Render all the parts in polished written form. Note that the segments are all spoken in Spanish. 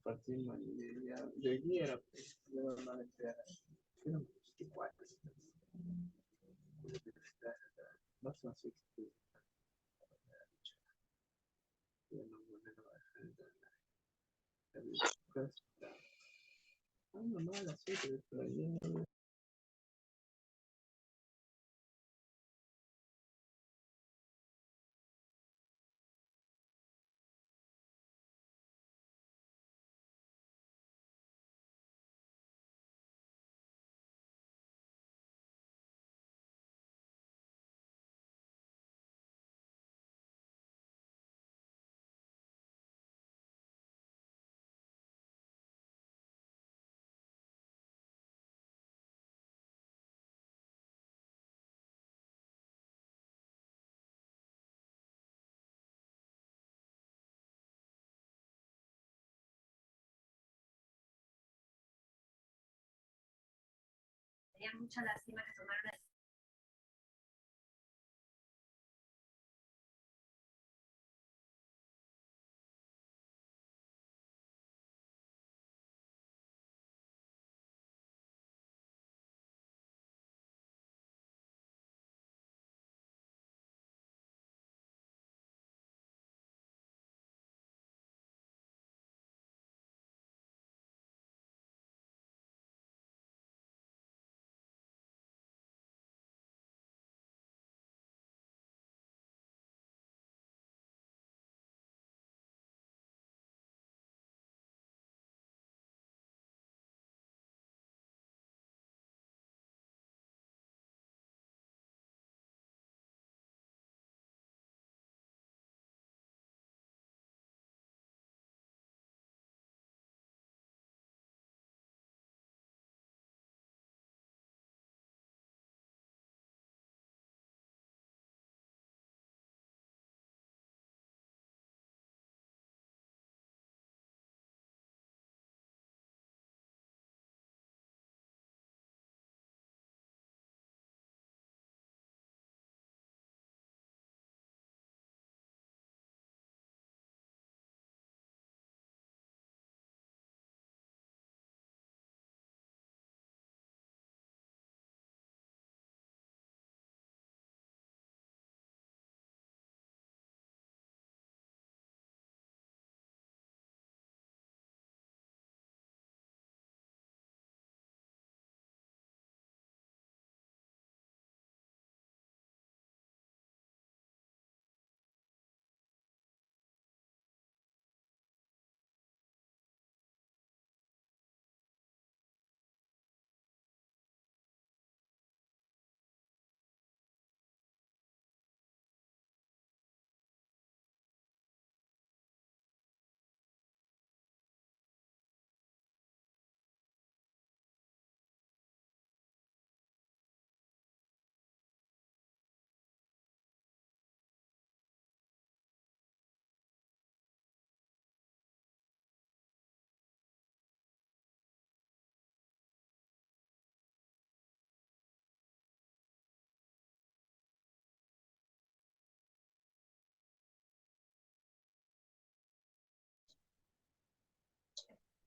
compartimos de hoy día era pues, yo normalmente era igual, pues, más o menos normal, así, pero ya Sería mucha lástima que tomara una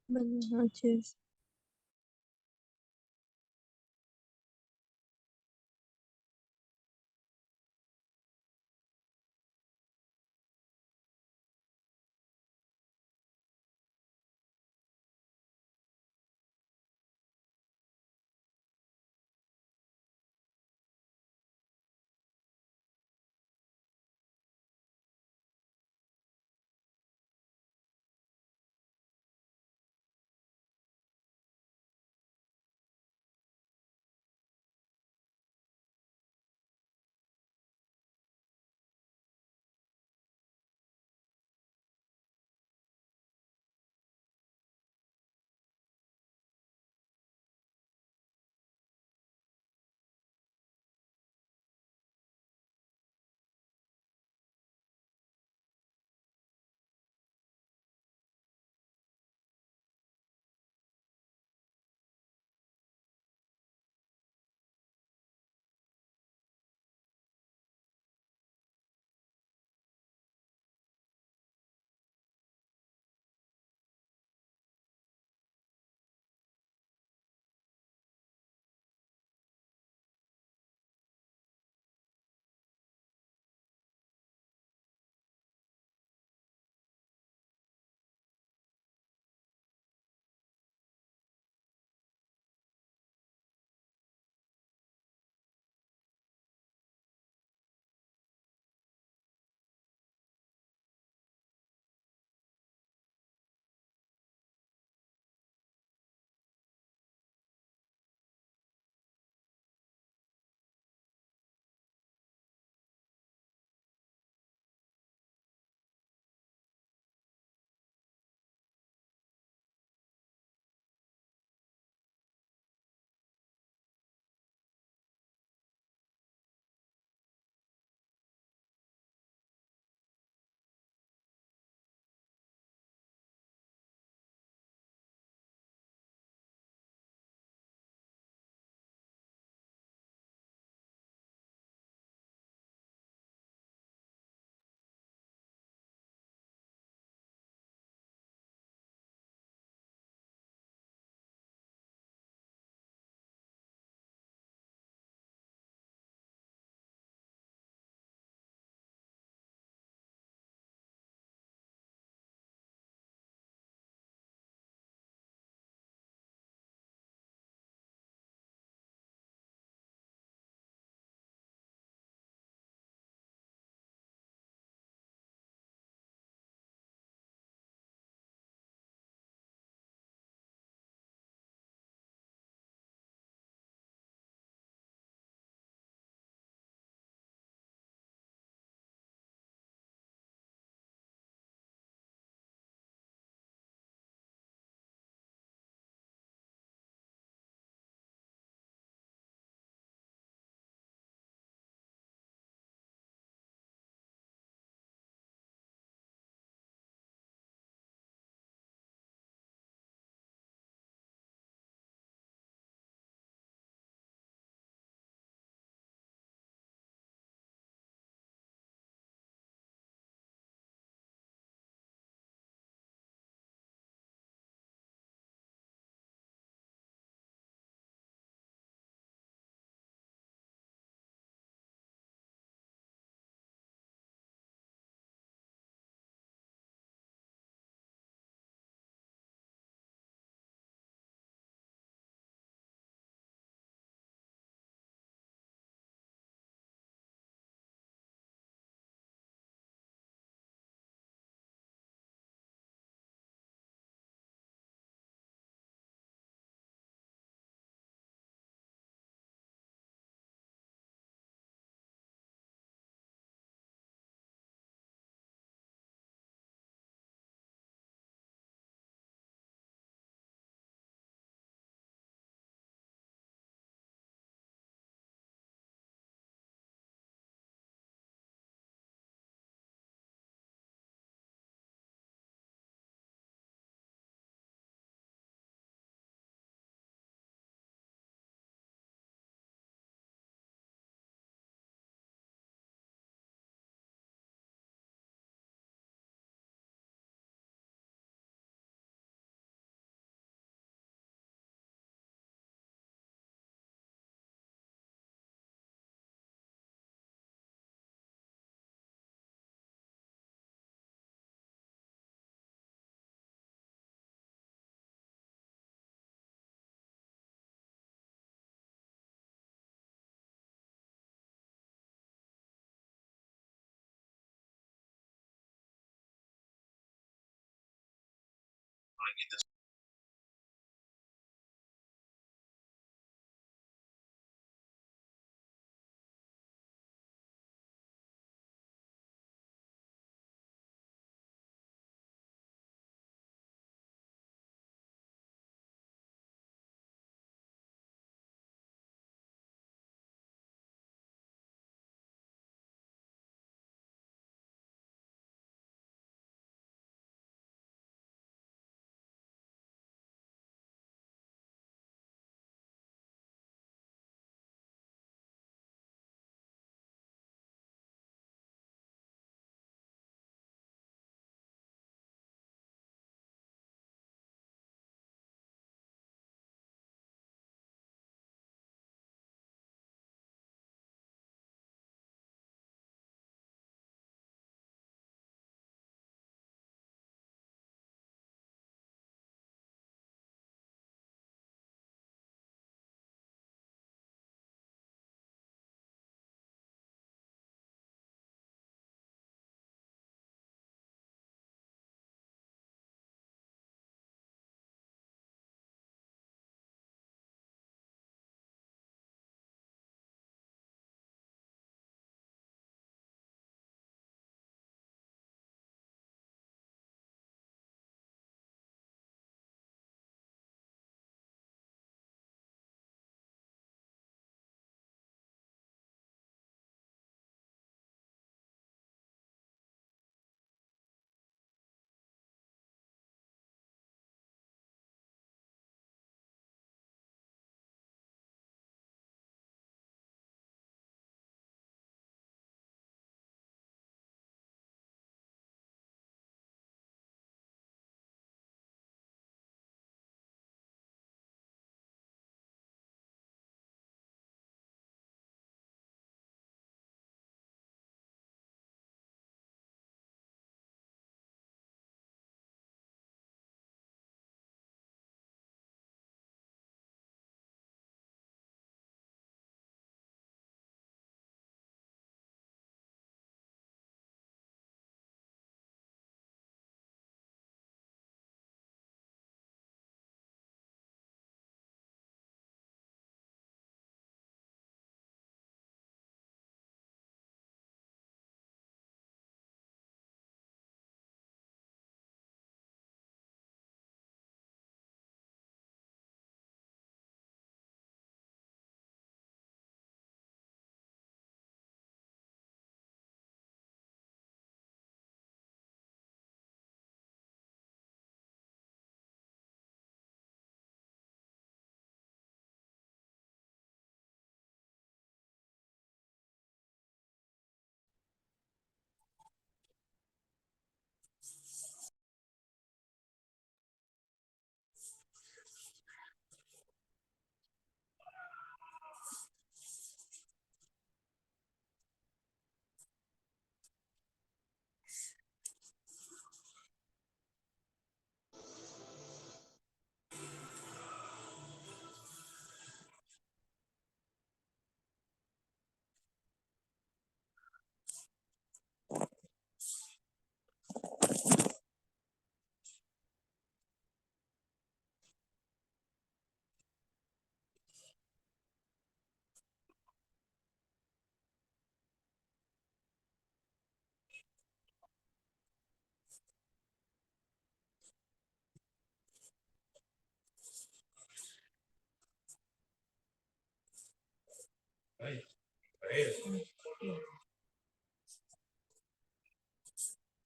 Buenas noches.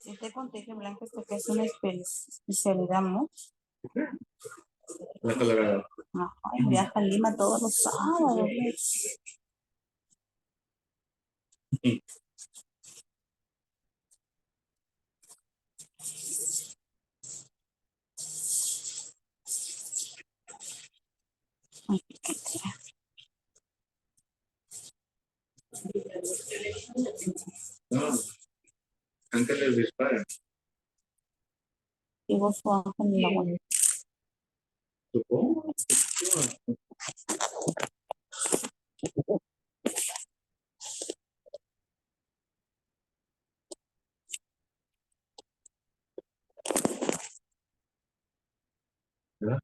Este con teje blanco es porque es una especialidad, ¿no? La Colorado. Ay, viaja a Lima todos los sábados. Ay, No, antes les disparan. y vos su ángel en la buena. Supongo. Esos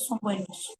son buenos.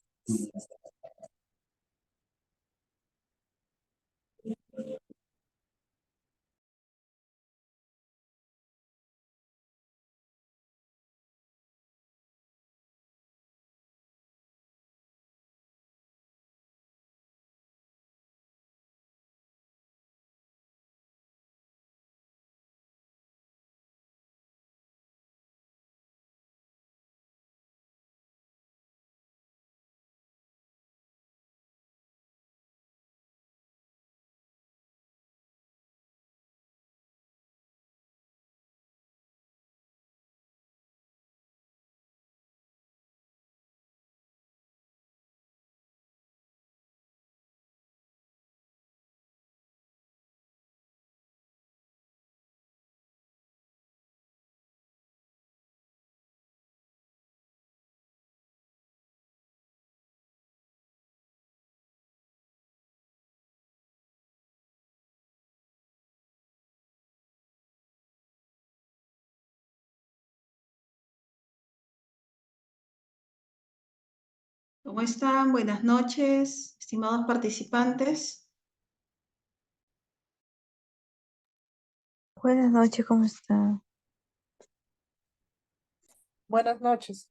¿Cómo están? Buenas noches, estimados participantes. Buenas noches, ¿cómo está? Buenas noches.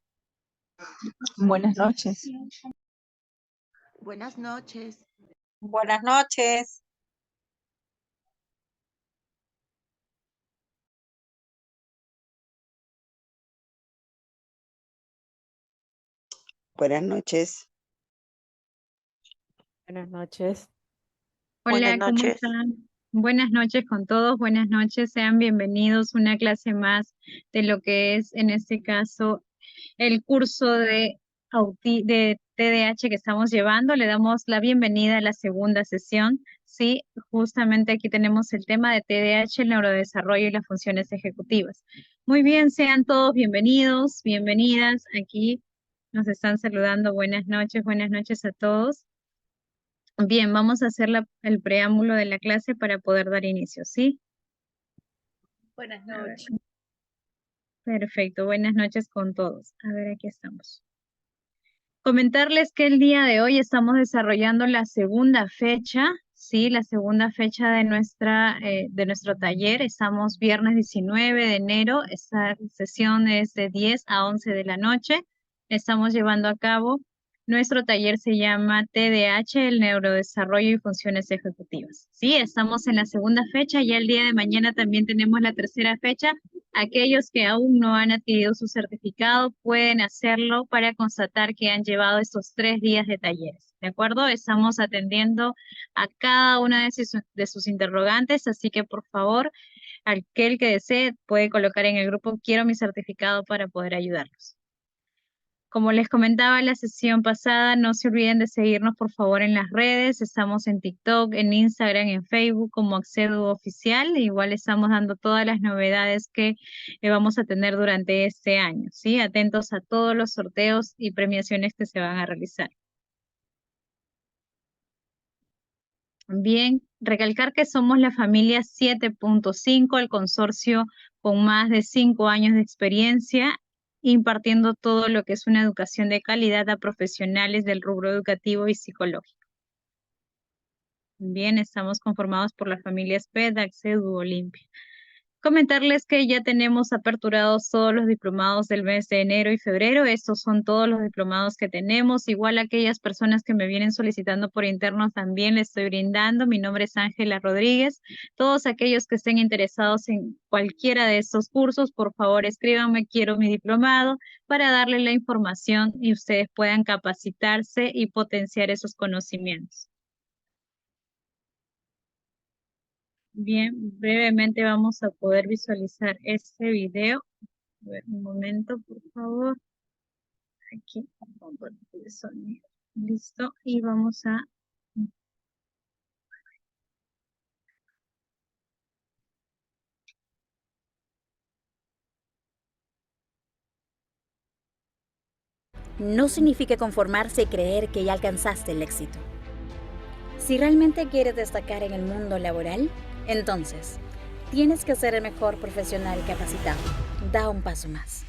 Buenas noches. Buenas noches. Buenas noches. Buenas noches. Buenas noches. Hola, Buenas ¿cómo noches. están? Buenas noches con todos, buenas noches, sean bienvenidos a una clase más de lo que es, en este caso, el curso de TDAH que estamos llevando. Le damos la bienvenida a la segunda sesión. Sí, justamente aquí tenemos el tema de TDAH, el neurodesarrollo y las funciones ejecutivas. Muy bien, sean todos bienvenidos, bienvenidas. Aquí nos están saludando. Buenas noches a todos. Bien, vamos a hacer el preámbulo de la clase para poder dar inicio, ¿sí? Buenas A ver, noches. perfecto, buenas noches con todos. A ver, aquí estamos. Comentarles que el día de hoy estamos desarrollando la segunda fecha, ¿sí? La segunda fecha de nuestro taller. Estamos viernes 19 de enero. Esta sesión es de 10 a 11 de la noche. Estamos llevando a cabo. Nuestro taller se llama TDAH, el neurodesarrollo y funciones ejecutivas. Sí, estamos en la segunda fecha. Ya el día de mañana también tenemos la tercera fecha. Aquellos que aún no han adquirido su certificado pueden hacerlo para constatar que han llevado estos 3 días de talleres. ¿De acuerdo? Estamos atendiendo a cada una de sus interrogantes, así que por favor, aquel que desee puede colocar en el grupo "Quiero mi certificado" para poder ayudarlos. Como les comentaba en la sesión pasada, no se olviden de seguirnos por favor en las redes. Estamos en TikTok, en Instagram, en Facebook como Accedu Oficial. Igual estamos dando todas las novedades que vamos a tener durante este año, ¿sí? Atentos a todos los sorteos y premiaciones que se van a realizar. Bien, recalcar que somos la familia 7.5, el consorcio con más de 5 años de experiencia, impartiendo todo lo que es una educación de calidad a profesionales del rubro educativo y psicológico. Bien, estamos conformados por las familias PED, Accedu, Olimpia. Comentarles que ya tenemos aperturados todos los diplomados del mes de enero y febrero. Estos son todos los diplomados que tenemos. Igual a aquellas personas que me vienen solicitando por interno también les estoy brindando. Mi nombre es Ángela Rodríguez. Todos aquellos que estén interesados en cualquiera de estos cursos, por favor escríbanme "Quiero mi diplomado", para darle la información y ustedes puedan capacitarse y potenciar esos conocimientos. Bien, brevemente vamos a poder visualizar este video. A ver, un momento, por favor. Aquí, compartir el sonido. Listo, y vamos a... no significa conformarse y creer que ya alcanzaste el éxito. Si realmente quieres destacar en el mundo laboral, entonces tienes que ser el mejor profesional capacitado. Da un paso más.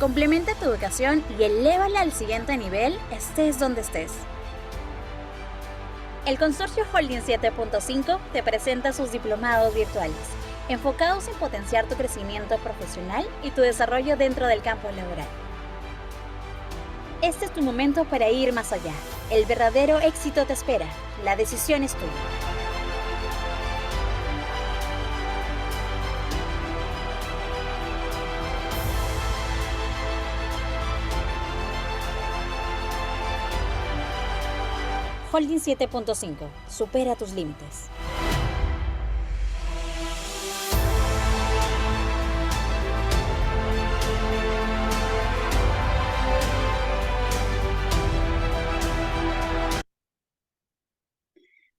Complementa tu educación y elévala al siguiente nivel, estés donde estés. El Consorcio Holding 7.5 te presenta sus diplomados virtuales, enfocados en potenciar tu crecimiento profesional y tu desarrollo dentro del campo laboral. Este es tu momento para ir más allá. El verdadero éxito te espera. La decisión es tuya. Holding 7.5. Supera tus límites.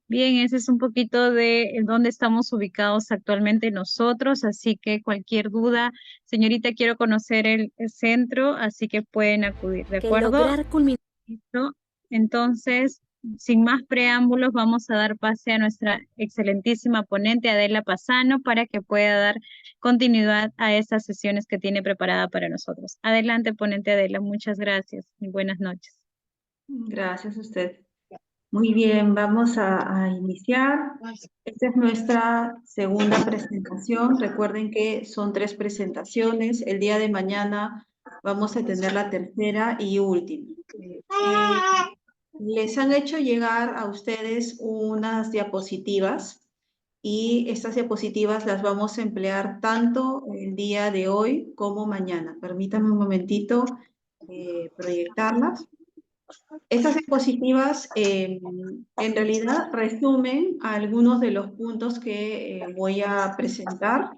Bien, ese es un poquito de dónde estamos ubicados actualmente nosotros, así que cualquier duda, señorita, quiero conocer el centro, así que pueden acudir, ¿de Que acuerdo? lograr culminar. Listo. Entonces, sin más preámbulos, vamos a dar pase a nuestra excelentísima ponente Adela Pasano para que pueda dar continuidad a estas sesiones que tiene preparada para nosotros. Adelante, ponente Adela, muchas gracias y buenas noches. Gracias a usted. Muy bien, vamos a iniciar. Esta es nuestra segunda presentación. Recuerden que son 3 presentaciones. El día de mañana vamos a tener la tercera y última. Les han hecho llegar a ustedes unas diapositivas y estas diapositivas las vamos a emplear tanto el día de hoy como mañana. Permítanme un momentito proyectarlas. Estas diapositivas en realidad resumen algunos de los puntos que voy a presentar,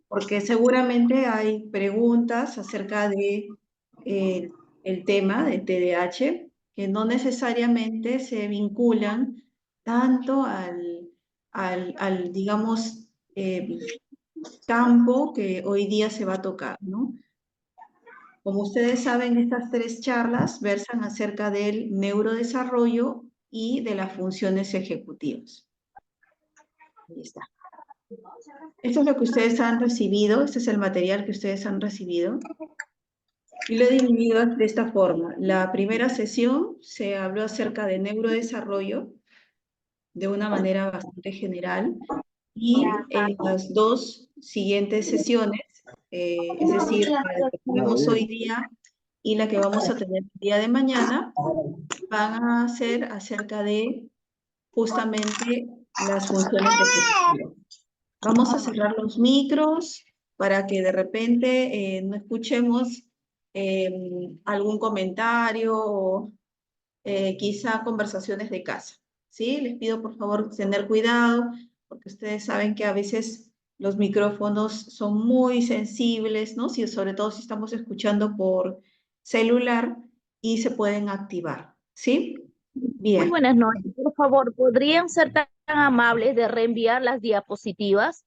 porque seguramente hay preguntas acerca de el tema de TDAH que no necesariamente se vinculan tanto al digamos, campo que hoy día se va a tocar, ¿no? Como ustedes saben, estas 3 charlas versan acerca del neurodesarrollo y de las funciones ejecutivas. Ahí está. Esto es lo que ustedes han recibido, este es el material que ustedes han recibido. Y lo he dividido de esta forma. La primera sesión se habló acerca de neurodesarrollo de una manera bastante general. Y en las 2 siguientes sesiones, es decir, la que tenemos hoy día y la que vamos a tener el día de mañana, van a ser acerca de justamente las funciones ejecutivas. Vamos a cerrar los micros para que de repente no escuchemos algún comentario o quizá conversaciones de casa. ¿Sí? Les pido por favor tener cuidado, porque ustedes saben que a veces los micrófonos son muy sensibles, ¿no? Sobre todo si estamos escuchando por celular y se pueden activar, ¿sí? Bien. Muy buenas noches. Por favor, ¿podrían ser tan amables de reenviar las diapositivas?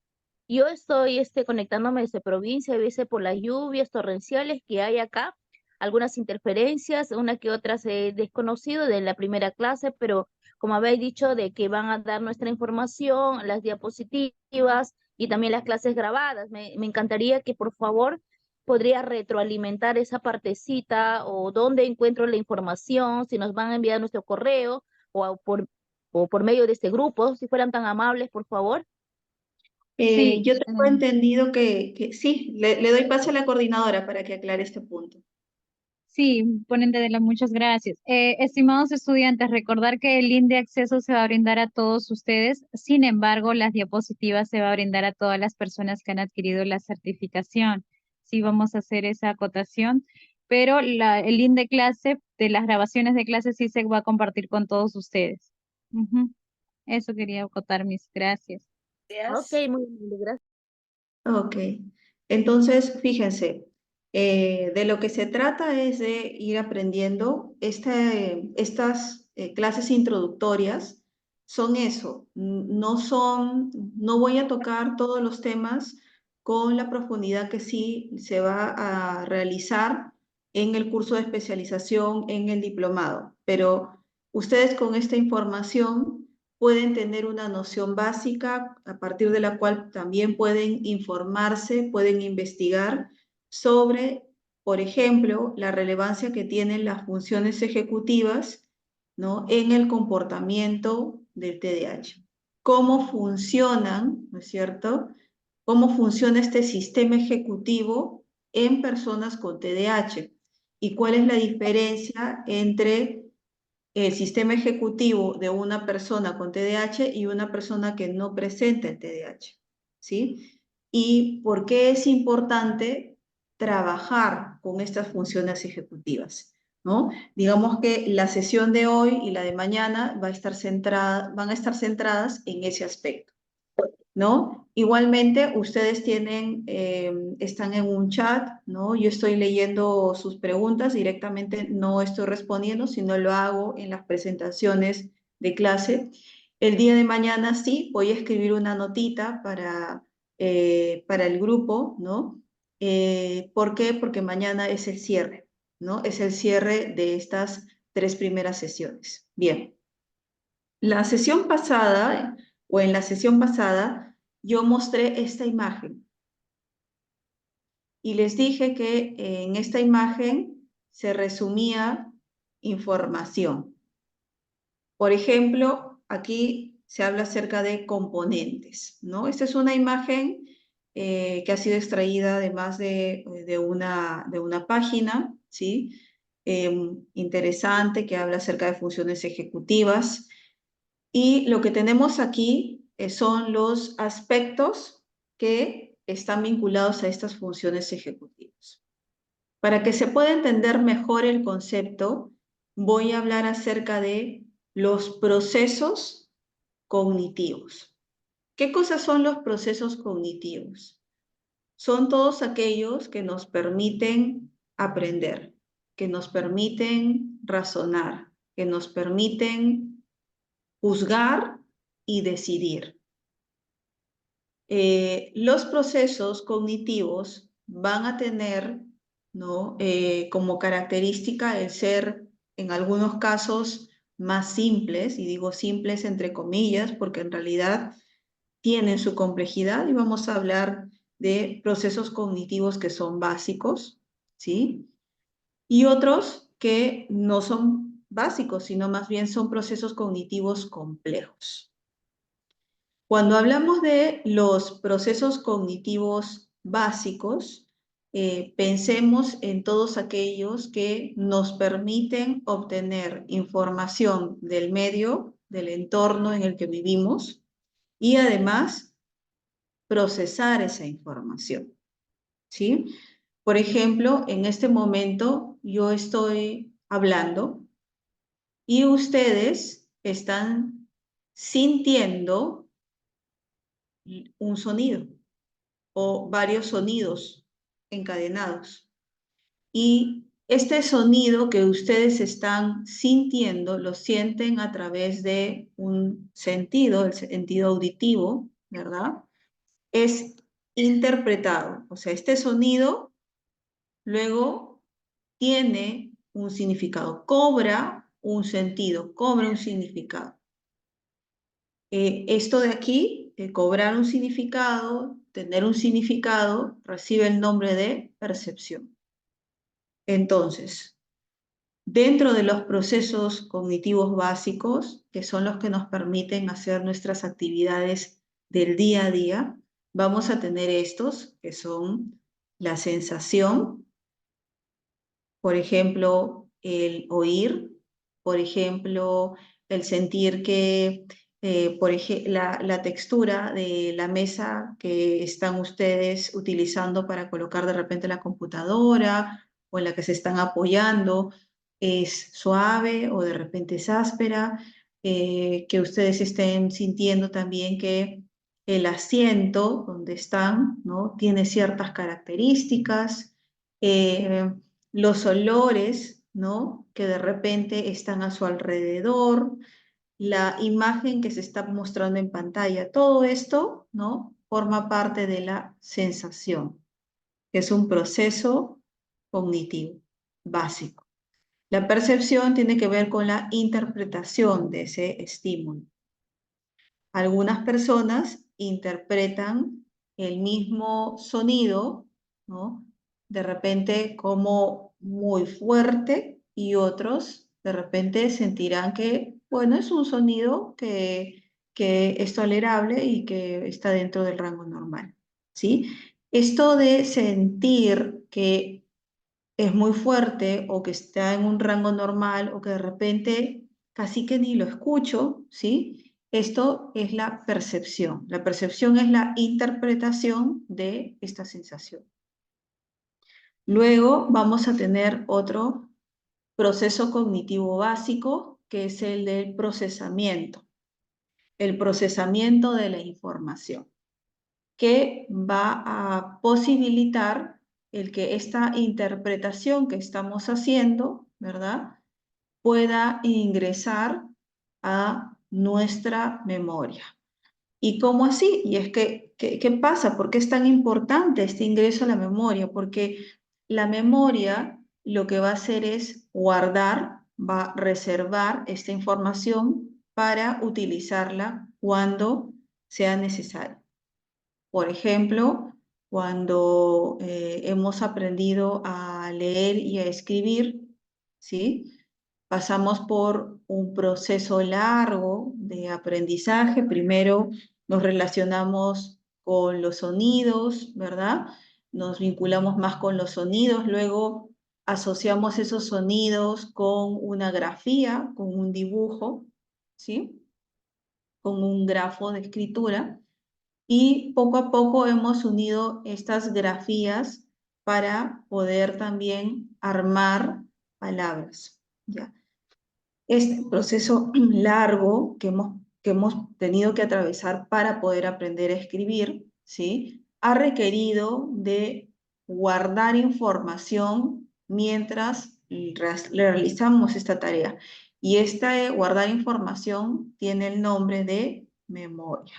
Yo estoy conectándome desde provincia, a veces por las lluvias torrenciales que hay acá, algunas interferencias, una que otras he desconocido de la primera clase, pero como habéis dicho de que van a dar nuestra información, las diapositivas y también las clases grabadas. Me encantaría que por favor podría retroalimentar esa partecita o dónde encuentro la información, si nos van a enviar nuestro correo o por medio de este grupo, si fueran tan amables, por favor. Sí, Yo tengo entendido que sí, le doy paso a la coordinadora para que aclare este punto. sí, ponente de las muchas gracias. Estimados estudiantes, recordar que el link de acceso se va a brindar a todos ustedes. Sin embargo, las diapositivas se va a brindar a todas las personas que han adquirido la certificación. Sí, vamos a hacer esa acotación, pero el link de clase, de las grabaciones de clase, sí se va a compartir con todos ustedes. Eso quería acotar, mis gracias. Ok, muy bien, gracias. Ok, entonces fíjense, de lo que se trata es de ir aprendiendo estas clases introductorias, son eso, no voy a tocar todos los temas con la profundidad que sí se va a realizar en el curso de especialización, en el diplomado, pero ustedes con esta información pueden tener una noción básica a partir de la cual también pueden informarse, pueden investigar sobre, por ejemplo, la relevancia que tienen las funciones ejecutivas, ¿no?, en el comportamiento del TDAH. Cómo funcionan, ¿no es cierto?, cómo funciona este sistema ejecutivo en personas con TDAH y cuál es la diferencia entre el sistema ejecutivo de una persona con TDAH y una persona que no presenta el TDAH, ¿sí? Y por qué es importante trabajar con estas funciones ejecutivas, ¿no? Digamos que la sesión de hoy y la de mañana van a estar centradas en ese aspecto, ¿no? Igualmente, ustedes están en un chat, ¿no? Yo estoy leyendo sus preguntas, directamente no estoy respondiendo, sino lo hago en las presentaciones de clase. El día de mañana sí, voy a escribir una notita para el grupo, ¿no? ¿Por qué? Porque mañana es el cierre, ¿no? Es el cierre de estas 3 primeras sesiones. Bien. La sesión pasada, o en la sesión pasada, yo mostré esta imagen y les dije que en esta imagen se resumía información. Por ejemplo, aquí se habla acerca de componentes, ¿no? Esta es una imagen que ha sido extraída además de una página, ¿sí? Interesante, que habla acerca de funciones ejecutivas. Y lo que tenemos aquí son los aspectos que están vinculados a estas funciones ejecutivas. Para que se pueda entender mejor el concepto, voy a hablar acerca de los procesos cognitivos. ¿Qué cosas son los procesos cognitivos? Son todos aquellos que nos permiten aprender, que nos permiten razonar, que nos permiten juzgar y decidir. Los procesos cognitivos van a tener, ¿no?, como característica el ser, en algunos casos, más simples, y digo simples entre comillas, porque en realidad tienen su complejidad, y vamos a hablar de procesos cognitivos que son básicos, ¿sí? Y otros que no son básicos, sino más bien son procesos cognitivos complejos. Cuando hablamos de los procesos cognitivos básicos, pensemos en todos aquellos que nos permiten obtener información del medio, del entorno en el que vivimos, y además procesar esa información, ¿sí? Por ejemplo, en este momento yo estoy hablando y ustedes están sintiendo un sonido o varios sonidos encadenados. Y este sonido que ustedes están sintiendo, lo sienten a través de un sentido, el sentido auditivo, ¿verdad? Es interpretado. O sea, este sonido luego tiene un significado, cobra un sentido, cobra un significado. Esto de aquí, cobrar un significado, tener un significado, recibe el nombre de percepción. Entonces, dentro de los procesos cognitivos básicos, que son los que nos permiten hacer nuestras actividades del día a día, vamos a tener estos, que son la sensación, por ejemplo, el oír, por ejemplo, el sentir que la textura de la mesa que están ustedes utilizando para colocar de repente la computadora o en la que se están apoyando es suave o de repente es áspera, que ustedes estén sintiendo también que el asiento donde están, ¿no?, tiene ciertas características, los olores, ¿no?, que de repente están a su alrededor, la imagen que se está mostrando en pantalla. Todo esto, ¿no?, forma parte de la sensación, que es un proceso cognitivo, básico. La percepción tiene que ver con la interpretación de ese estímulo. Algunas personas interpretan el mismo sonido, ¿no?, de repente como muy fuerte, y otros de repente sentirán que, bueno, es un sonido que es tolerable y que está dentro del rango normal, ¿sí? Esto de sentir que es muy fuerte o que está en un rango normal o que de repente casi que ni lo escucho, ¿sí? Esto es la percepción. La percepción es la interpretación de esta sensación. Luego vamos a tener otro proceso cognitivo básico, que es el del procesamiento. El procesamiento de la información, que va a posibilitar el que esta interpretación que estamos haciendo, ¿verdad?, pueda ingresar a nuestra memoria. ¿Y cómo así? Y es que, ¿qué pasa? ¿Por qué es tan importante este ingreso a la memoria? Porque la memoria lo que va a hacer es guardar, va a reservar esta información para utilizarla cuando sea necesario. Por ejemplo, cuando hemos aprendido a leer y a escribir, ¿sí?, pasamos por un proceso largo de aprendizaje. Primero nos relacionamos con los sonidos, ¿verdad? Nos vinculamos más con los sonidos, luego asociamos esos sonidos con una grafía, con un dibujo, ¿sí?, con un grafo de escritura. Y poco a poco hemos unido estas grafías para poder también armar palabras, ¿ya? Este proceso largo que hemos tenido que atravesar para poder aprender a escribir, ¿sí?, ha requerido de guardar información mientras realizamos esta tarea. Y esta guardar información tiene el nombre de memoria.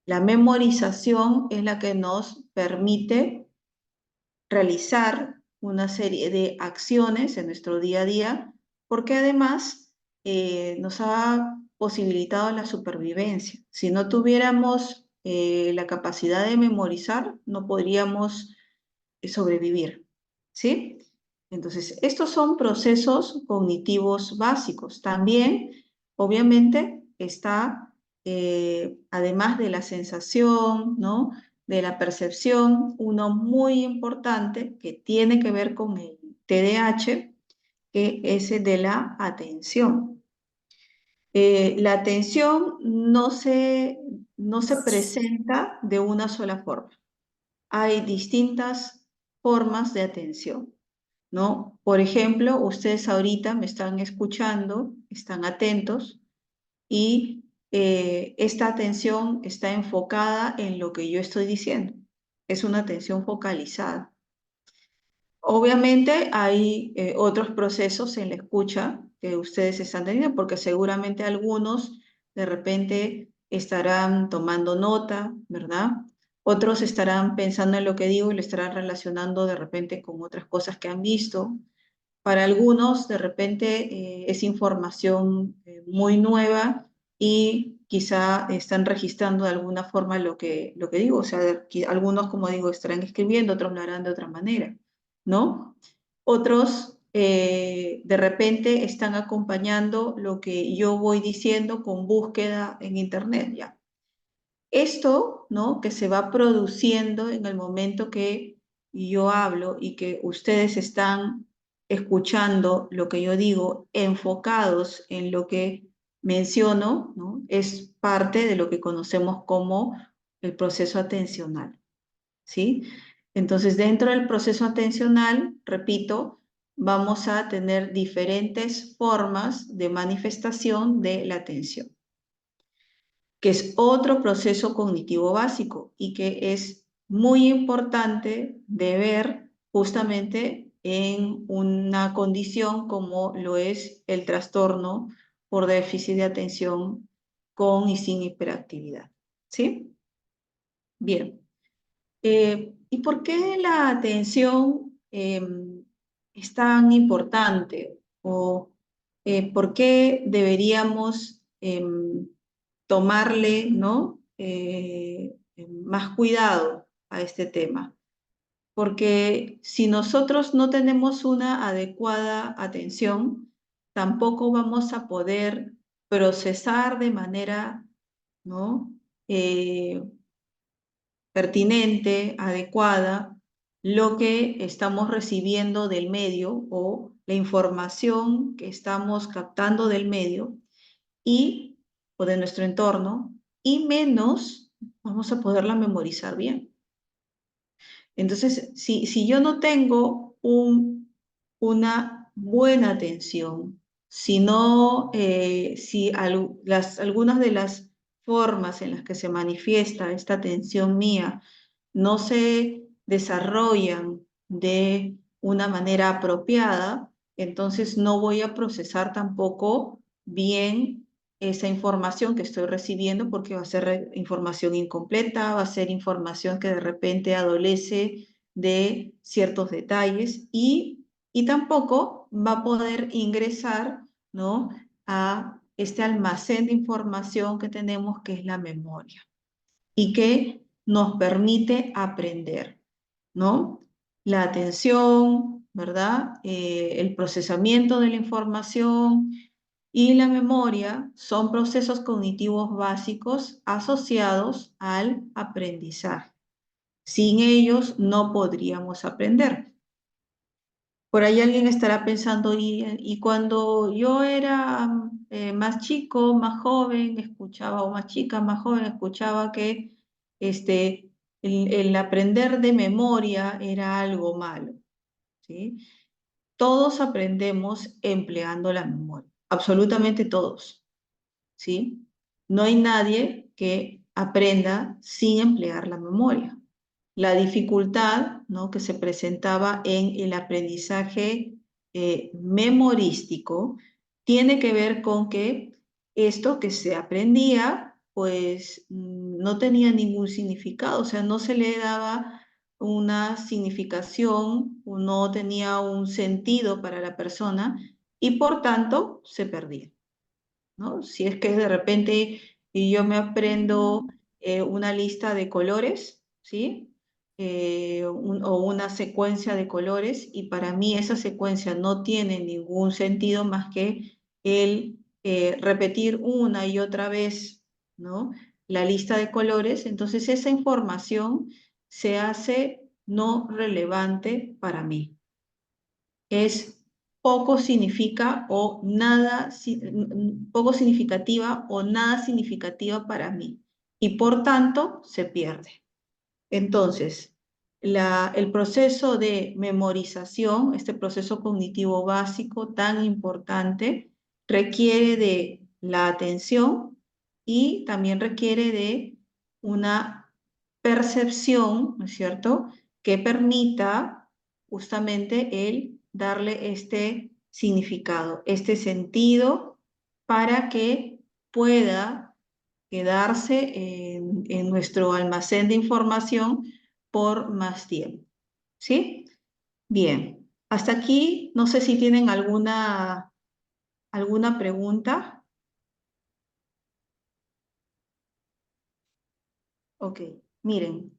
La memorización es la que nos permite realizar una serie de acciones en nuestro día a día, porque además nos ha posibilitado la supervivencia. Si no tuviéramos la capacidad de memorizar, no podríamos sobrevivir, ¿sí? Entonces, estos son procesos cognitivos básicos. También, obviamente, está, además de la sensación, ¿no?, de la percepción, uno muy importante que tiene que ver con el TDAH, que es el de la atención. La atención no se presenta de una sola forma. Hay distintas formas de atención, ¿no? Por ejemplo, ustedes ahorita me están escuchando, están atentos, y esta atención está enfocada en lo que yo estoy diciendo. Es una atención focalizada. Obviamente hay otros procesos en la escucha que ustedes están teniendo, porque seguramente algunos de repente estarán tomando nota, ¿verdad? Otros estarán pensando en lo que digo y lo estarán relacionando de repente con otras cosas que han visto. Para algunos, de repente, es información muy nueva y quizá están registrando de alguna forma lo que digo. O sea, algunos, como digo, estarán escribiendo, otros lo harán de otra manera, ¿no? Otros, de repente, están acompañando lo que yo voy diciendo con búsqueda en Internet, ya. Esto, ¿no?, que se va produciendo en el momento que yo hablo y que ustedes están escuchando lo que yo digo, enfocados en lo que menciono, ¿no?, es parte de lo que conocemos como el proceso atencional, ¿sí? Entonces, dentro del proceso atencional, repito, vamos a tener diferentes formas de manifestación de la atención, que es otro proceso cognitivo básico y que es muy importante de ver justamente en una condición como lo es el trastorno por déficit de atención con y sin hiperactividad, ¿sí? Bien. ¿Y por qué la atención es tan importante o por qué deberíamos tomarle, ¿no? Más cuidado a este tema. Porque si nosotros no tenemos una adecuada atención, tampoco vamos a poder procesar de manera, ¿no? Pertinente, adecuada, lo que estamos recibiendo del medio o la información que estamos captando del medio o de nuestro entorno, y menos vamos a poderla memorizar bien. Entonces, si yo no tengo una buena atención, si algunas de las formas en las que se manifiesta esta atención mía no se desarrollan de una manera apropiada, entonces no voy a procesar tampoco bien esa información que estoy recibiendo, porque va a ser información incompleta, va a ser información que de repente adolece de ciertos detalles y tampoco va a poder ingresar, ¿no?, a este almacén de información que tenemos, que es la memoria, y que nos permite aprender, ¿no? La atención, ¿verdad? El procesamiento de la información y la memoria son procesos cognitivos básicos asociados al aprendizaje. Sin ellos no podríamos aprender. Por ahí alguien estará pensando, y cuando yo era más chico, más joven, escuchaba, o más chica, más joven, escuchaba que el aprender de memoria era algo malo, ¿sí? Todos aprendemos empleando la memoria, absolutamente todos, ¿sí? No hay nadie que aprenda sin emplear la memoria. La dificultad, ¿no?, que se presentaba en el aprendizaje memorístico tiene que ver con que esto que se aprendía, pues no tenía ningún significado, o sea, no se le daba una significación, no tenía un sentido para la persona y por tanto se perdía, ¿no? Si es que de repente yo me aprendo una lista de colores, ¿sí? O una secuencia de colores, y para mí esa secuencia no tiene ningún sentido más que el repetir una y otra vez, ¿no?, la lista de colores, entonces esa información se hace no relevante para mí. Es poco significa o nada, poco significativa o nada significativa para mí, y por tanto se pierde. Entonces, el proceso de memorización, este proceso cognitivo básico tan importante, requiere de la atención y también requiere de una percepción, ¿no es cierto?, que permita justamente el darle este significado, este sentido, para que pueda quedarse en nuestro almacén de información por más tiempo, ¿sí? Bien, hasta aquí, no sé si tienen alguna pregunta. Ok, miren,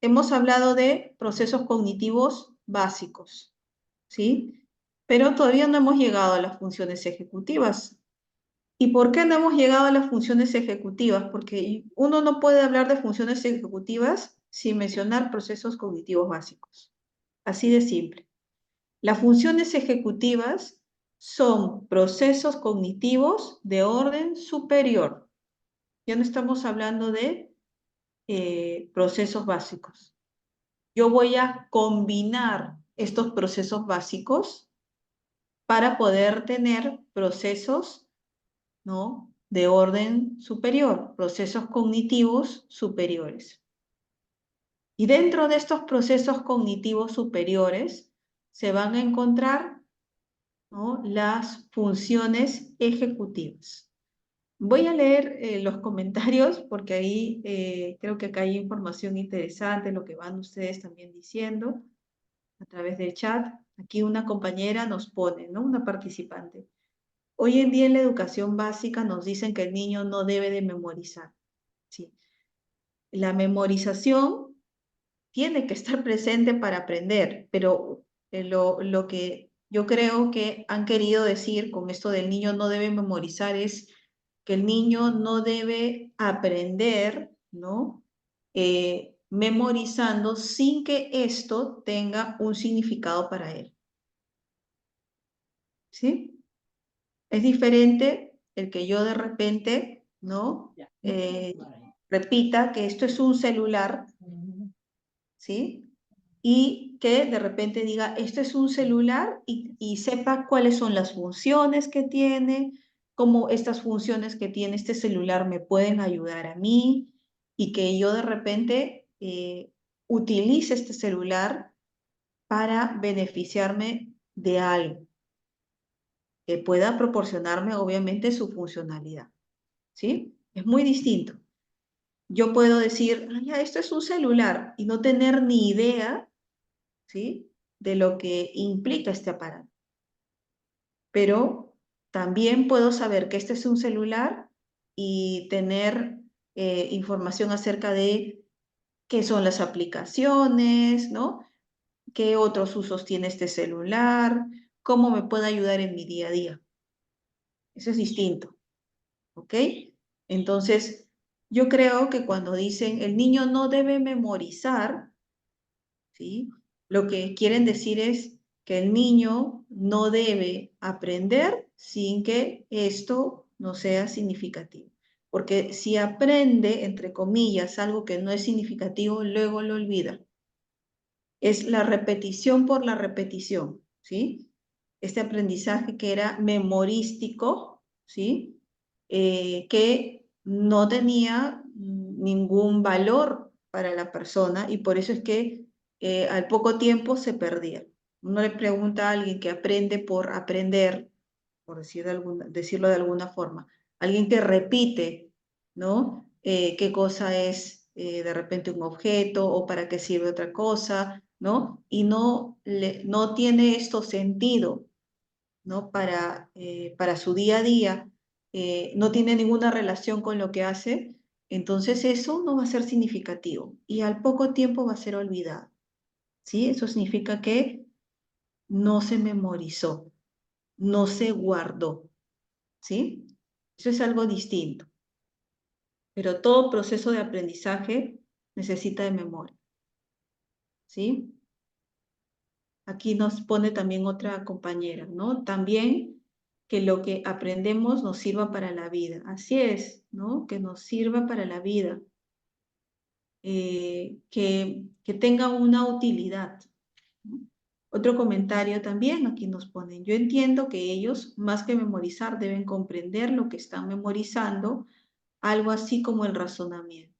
hemos hablado de procesos cognitivos básicos, ¿sí? Pero todavía no hemos llegado a las funciones ejecutivas. ¿Y por qué no hemos llegado a las funciones ejecutivas? Porque uno no puede hablar de funciones ejecutivas sin mencionar procesos cognitivos básicos. Así de simple. Las funciones ejecutivas son procesos cognitivos de orden superior. Ya no estamos hablando de procesos básicos. Yo voy a combinar estos procesos básicos para poder tener procesos, ¿no?, de orden superior, procesos cognitivos superiores. Y dentro de estos procesos cognitivos superiores se van a encontrar, ¿no?, las funciones ejecutivas. Voy a leer los comentarios porque ahí creo que acá hay información interesante, lo que van ustedes también diciendo a través del chat. Aquí una compañera nos pone, ¿no? Una participante. Hoy en día en la educación básica nos dicen que el niño no debe de memorizar. ¿Sí? La memorización tiene que estar presente para aprender, pero lo que yo creo que han querido decir con esto del niño no debe memorizar es que el niño no debe aprender, ¿no? Memorizando sin que esto tenga un significado para él. ¿Sí? Es diferente el que yo de repente, ¿no? Repita que esto es un celular, ¿sí? Y que de repente diga, esto es un celular y sepa cuáles son las funciones que tiene, cómo estas funciones que tiene este celular me pueden ayudar a mí y que yo de repente utilice este celular para beneficiarme de algo que pueda proporcionarme obviamente su funcionalidad, ¿sí? Es muy distinto. Yo puedo decir, ah, ya, esto es un celular y no tener ni idea, ¿sí? De lo que implica este aparato. Pero también puedo saber que este es un celular y tener información acerca de qué son las aplicaciones, ¿no? ¿Qué otros usos tiene este celular? ¿Cómo me puede ayudar en mi día a día? Eso es distinto, ¿ok? Entonces, yo creo que cuando dicen el niño no debe memorizar, ¿sí? Lo que quieren decir es que el niño no debe aprender sin que esto no sea significativo. Porque si aprende, entre comillas, algo que no es significativo, luego lo olvida. Es la repetición por la repetición, ¿sí? Este aprendizaje que era memorístico, ¿sí? Que no tenía ningún valor para la persona y por eso es que al poco tiempo se perdía. Uno le pregunta a alguien que aprende por aprender, por decirlo de alguna forma, alguien que repite, ¿no? ¿Qué cosa es de repente un objeto o para qué sirve otra cosa, ¿no? Y no tiene esto sentido, ¿no? Para su día a día, no tiene ninguna relación con lo que hace, entonces eso no va a ser significativo y al poco tiempo va a ser olvidado, ¿sí? Eso significa que no se memorizó, no se guardó, ¿sí? Eso es algo distinto. Pero todo proceso de aprendizaje necesita de memoria, ¿sí? Aquí nos pone también otra compañera, ¿no? También que lo que aprendemos nos sirva para la vida. Así es, ¿no? Que nos sirva para la vida. Que tenga una utilidad, ¿no? Otro comentario también aquí nos ponen. Yo entiendo que ellos, más que memorizar, deben comprender lo que están memorizando, algo así como el razonamiento,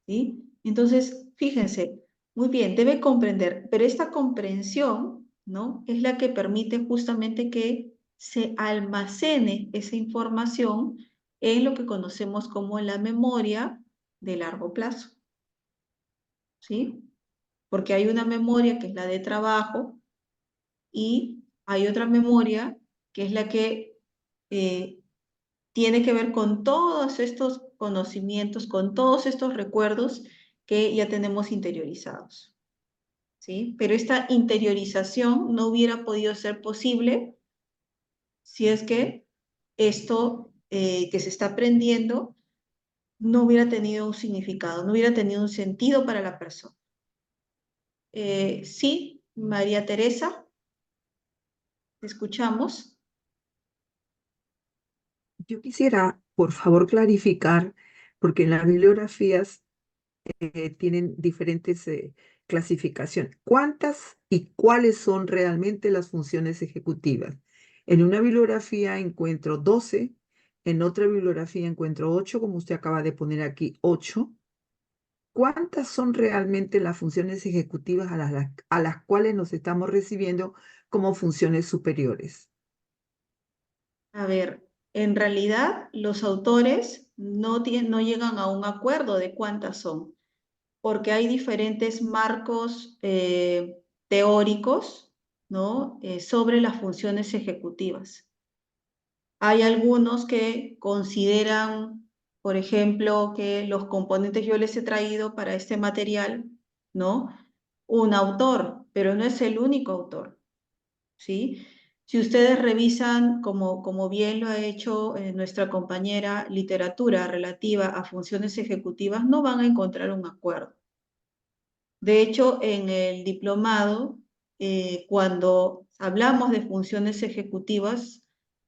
¿sí? Entonces, fíjense, muy bien, debe comprender, pero esta comprensión, ¿no? Es la que permite justamente que se almacene esa información en lo que conocemos como la memoria de largo plazo, ¿sí? Porque hay una memoria que es la de trabajo y hay otra memoria que es la que tiene que ver con todos estos conocimientos, con todos estos recuerdos que ya tenemos interiorizados, ¿sí? Pero esta interiorización no hubiera podido ser posible si es que esto que se está aprendiendo no hubiera tenido un significado, no hubiera tenido un sentido para la persona. Sí, María Teresa, ¿te escuchamos? Yo quisiera, por favor, clarificar, porque en las bibliografías tienen diferentes clasificaciones. ¿Cuántas y cuáles son realmente las funciones ejecutivas? En una bibliografía encuentro 12, en otra bibliografía encuentro 8, como usted acaba de poner aquí, 8. ¿Cuántas son realmente las funciones ejecutivas a las cuales nos estamos recibiendo como funciones superiores? A ver, en realidad los autores no llegan a un acuerdo de cuántas son, porque hay diferentes marcos teóricos, ¿no? Sobre las funciones ejecutivas. Hay algunos que consideran, por ejemplo, que los componentes yo les he traído para este material, ¿no? Un autor, pero no es el único autor, ¿sí? Si ustedes revisan, como bien lo ha hecho nuestra compañera, literatura relativa a funciones ejecutivas, no van a encontrar un acuerdo. De hecho, en el diplomado, cuando hablamos de funciones ejecutivas,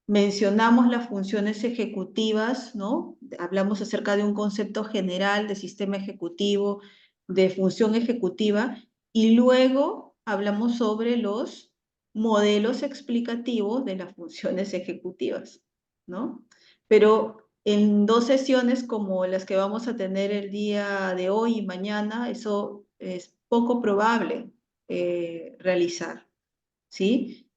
mencionamos las funciones ejecutivas, ¿no? Hablamos acerca de un concepto general de sistema ejecutivo, de función ejecutiva, y luego hablamos sobre los modelos explicativos de las funciones ejecutivas, ¿no? Pero en 2 sesiones como las que vamos a tener el día de hoy y mañana, eso es poco probable realizar, ¿sí?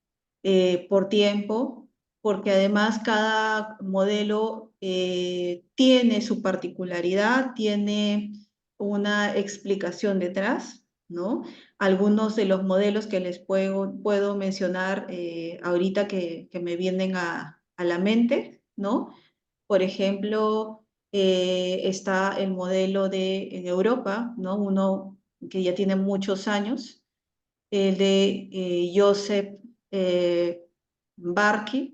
Por tiempo, porque además cada modelo tiene su particularidad, tiene una explicación detrás, ¿no? Algunos de los modelos que les puedo mencionar ahorita que me vienen a la mente, ¿no? Por ejemplo, está el modelo en Europa, ¿no? Uno que ya tiene muchos años, el de Joseph Barkey,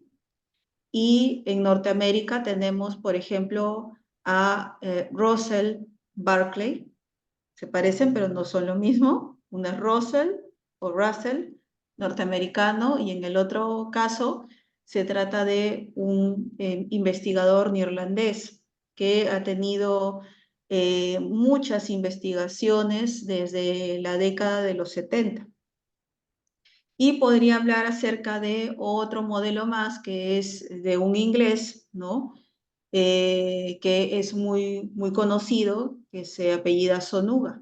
y en Norteamérica tenemos, por ejemplo, a Russell Barkley. Se parecen, pero no son lo mismo. Uno es Russell, norteamericano, y en el otro caso se trata de un investigador neerlandés que ha tenido muchas investigaciones desde la década de los 70. Y podría hablar acerca de otro modelo más que es de un inglés, ¿no? Que es muy conocido, que se apellida Sonuga.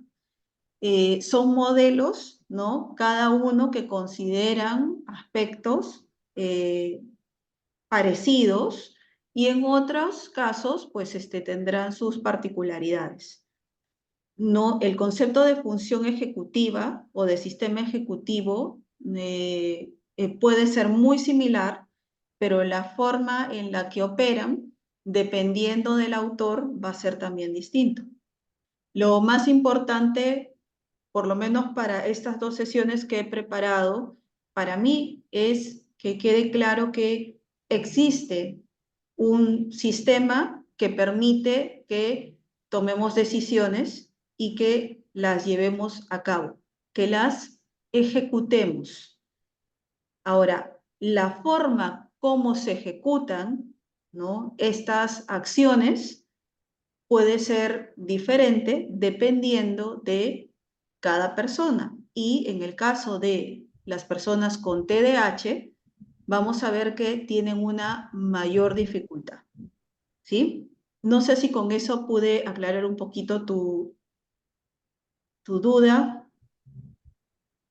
Son modelos, ¿no? Cada uno que consideran aspectos parecidos y en otros casos, pues tendrán sus particularidades. No, el concepto de función ejecutiva o de sistema ejecutivo puede ser muy similar, pero la forma en la que operan, dependiendo del autor, va a ser también distinto. Lo más importante, por lo menos para estas 2 sesiones que he preparado, para mí es que quede claro que existe un sistema que permite que tomemos decisiones y que las llevemos a cabo, que las ejecutemos. Ahora, la forma como se ejecutan, ¿no? Estas acciones puede ser diferente dependiendo de cada persona. Y en el caso de las personas con TDAH, vamos a ver que tienen una mayor dificultad, ¿sí? No sé si con eso pude aclarar un poquito tu duda.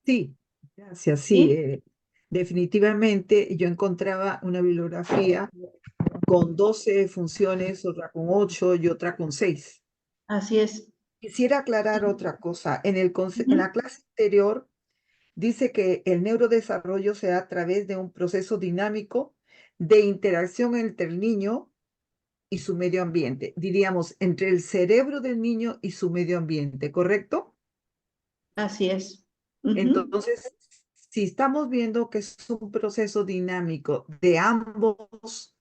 Sí, gracias. Sí, ¿Sí? definitivamente yo encontraba una bibliografía con 12 funciones, otra con 8 y otra con 6. Así es. Quisiera aclarar otra cosa. En la clase anterior dice que el neurodesarrollo se da a través de un proceso dinámico de interacción entre el niño y su medio ambiente. Diríamos, entre el cerebro del niño y su medio ambiente, ¿correcto? Así es. Entonces, si estamos viendo que es un proceso dinámico de ambos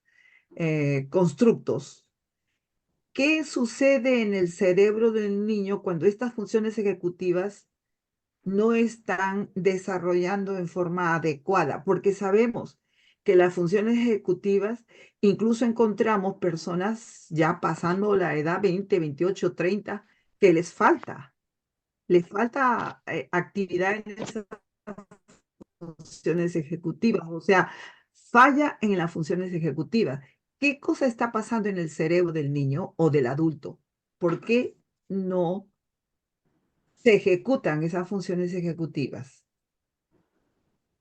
constructos, ¿qué sucede en el cerebro del niño cuando estas funciones ejecutivas no están desarrollando en forma adecuada? Porque sabemos que las funciones ejecutivas, incluso encontramos personas ya pasando la edad 20, 28, 30, que les falta actividad en esas funciones ejecutivas, o sea, falla en las funciones ejecutivas. ¿Qué cosa está pasando en el cerebro del niño o del adulto? ¿Por qué no se ejecutan esas funciones ejecutivas?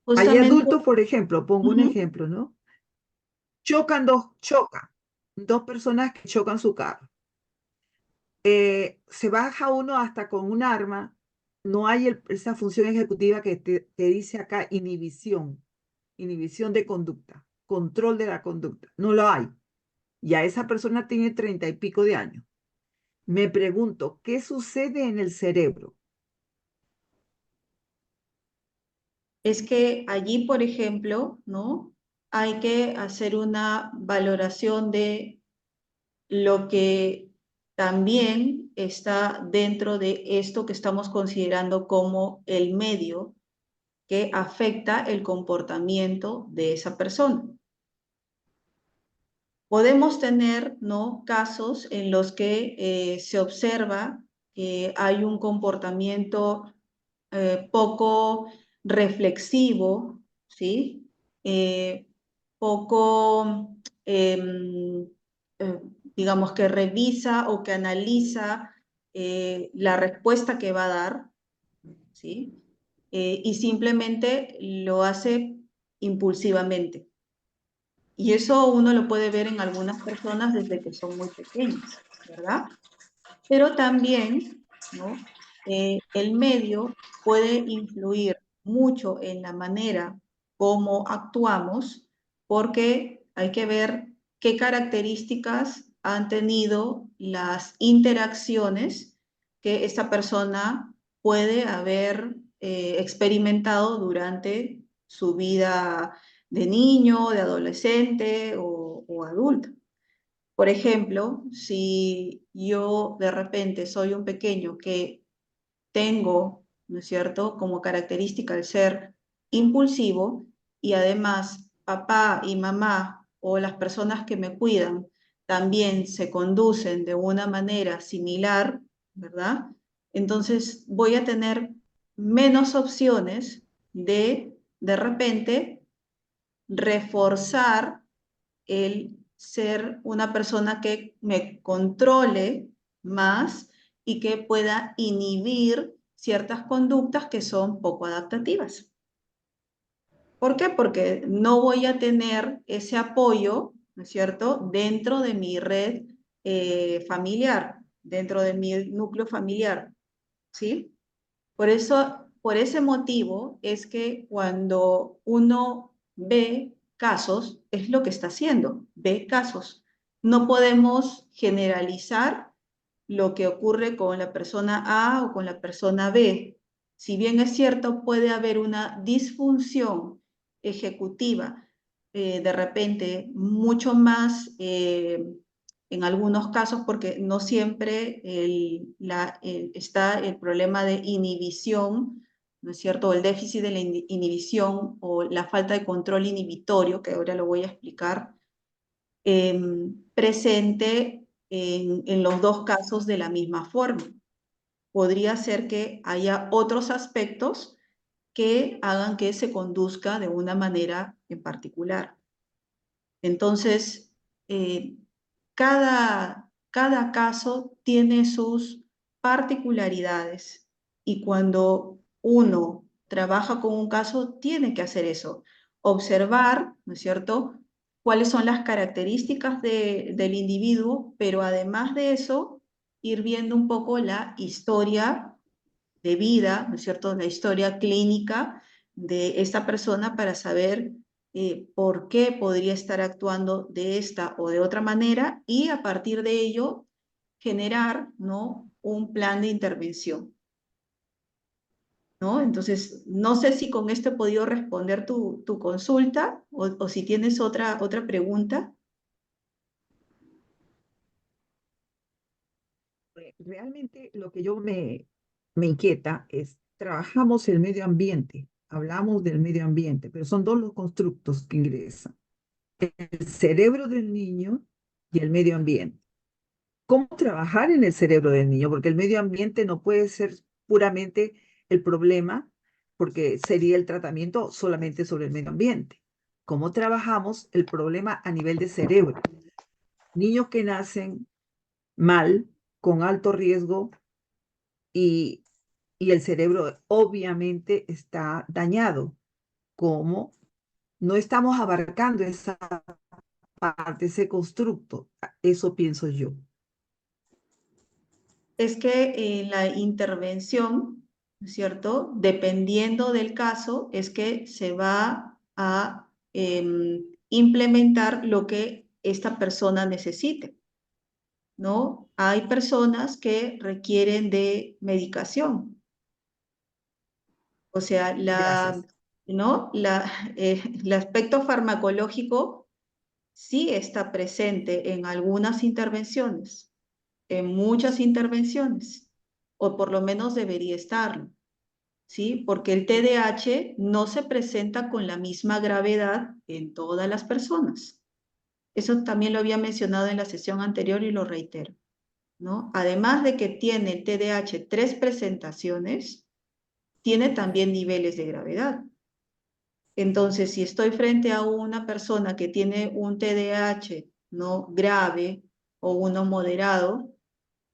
Hay Justamente. adultos, por ejemplo, pongo un ejemplo, ¿no? Chocan dos personas que chocan su carro. Se baja uno hasta con un arma, no hay esa función ejecutiva que dice acá inhibición de conducta, control de la conducta. No lo hay. Ya esa persona tiene 30 y pico de años. Me pregunto, ¿qué sucede en el cerebro? Es que allí, por ejemplo, ¿no? Hay que hacer una valoración de lo que también está dentro de esto que estamos considerando como el medio que afecta el comportamiento de esa persona. Podemos tener, ¿no?, casos en los que se observa que hay un comportamiento poco reflexivo, ¿sí? Poco, digamos, que revisa o que analiza la respuesta que va a dar, ¿sí? Y simplemente lo hace impulsivamente. Y eso uno lo puede ver en algunas personas desde que son muy pequeñas, ¿verdad? Pero también, ¿no?, el medio puede influir mucho en la manera como actuamos, porque hay que ver qué características han tenido las interacciones que esta persona puede haber experimentado durante su vida de niño, de adolescente o adulto. Por ejemplo, si yo de repente soy un pequeño que tengo, ¿no es cierto?, como característica el ser impulsivo, y además papá y mamá o las personas que me cuidan también se conducen de una manera similar, ¿verdad? Entonces voy a tener menos opciones de repente, reforzar el ser una persona que me controle más y que pueda inhibir ciertas conductas que son poco adaptativas. ¿Por qué? Porque no voy a tener ese apoyo, ¿no es cierto?, dentro de mi red familiar, dentro de mi núcleo familiar, ¿sí? Por eso, por ese motivo es que cuando uno ve casos, es lo que está haciendo, ve casos. No podemos generalizar lo que ocurre con la persona A o con la persona B. Si bien es cierto, puede haber una disfunción ejecutiva, de repente mucho más en algunos casos, porque no siempre está el problema de inhibición, ¿no es cierto?, o el déficit de la inhibición o la falta de control inhibitorio, que ahora lo voy a explicar, presente en los dos casos de la misma forma. Podría ser que haya otros aspectos que hagan que se conduzca de una manera en particular. Entonces, cada caso tiene sus particularidades, y cuando uno trabaja con un caso tiene que hacer eso, observar, ¿no es cierto?, cuáles son las características del individuo, pero además de eso, ir viendo un poco la historia de vida, ¿no es cierto?, la historia clínica de esta persona para saber por qué podría estar actuando de esta o de otra manera, y a partir de ello generar, ¿no?, un plan de intervención, ¿no? Entonces, no sé si con esto he podido responder tu consulta o si tienes otra pregunta. Realmente lo que yo me inquieta es, trabajamos el medio ambiente, hablamos del medio ambiente, pero son dos los constructos que ingresan: el cerebro del niño y el medio ambiente. ¿Cómo trabajar en el cerebro del niño? Porque el medio ambiente no puede ser puramente el problema, porque sería el tratamiento solamente sobre el medio ambiente. ¿Cómo trabajamos el problema a nivel de cerebro? Niños que nacen mal, con alto riesgo, y el cerebro obviamente está dañado. ¿Cómo no estamos abarcando esa parte, ese constructo? Eso pienso yo. Es que la intervención ¿no es cierto? Dependiendo del caso, es que se va a implementar lo que esta persona necesite, ¿no? Hay personas que requieren de medicación. O sea, Gracias. ¿no? El aspecto farmacológico sí está presente en algunas intervenciones, en muchas intervenciones, o por lo menos debería estarlo, ¿sí? Porque el TDAH no se presenta con la misma gravedad en todas las personas. Eso también lo había mencionado en la sesión anterior y lo reitero, ¿no? Además de que tiene el TDAH 3 presentaciones, tiene también niveles de gravedad. Entonces, si estoy frente a una persona que tiene un TDAH no grave o uno moderado,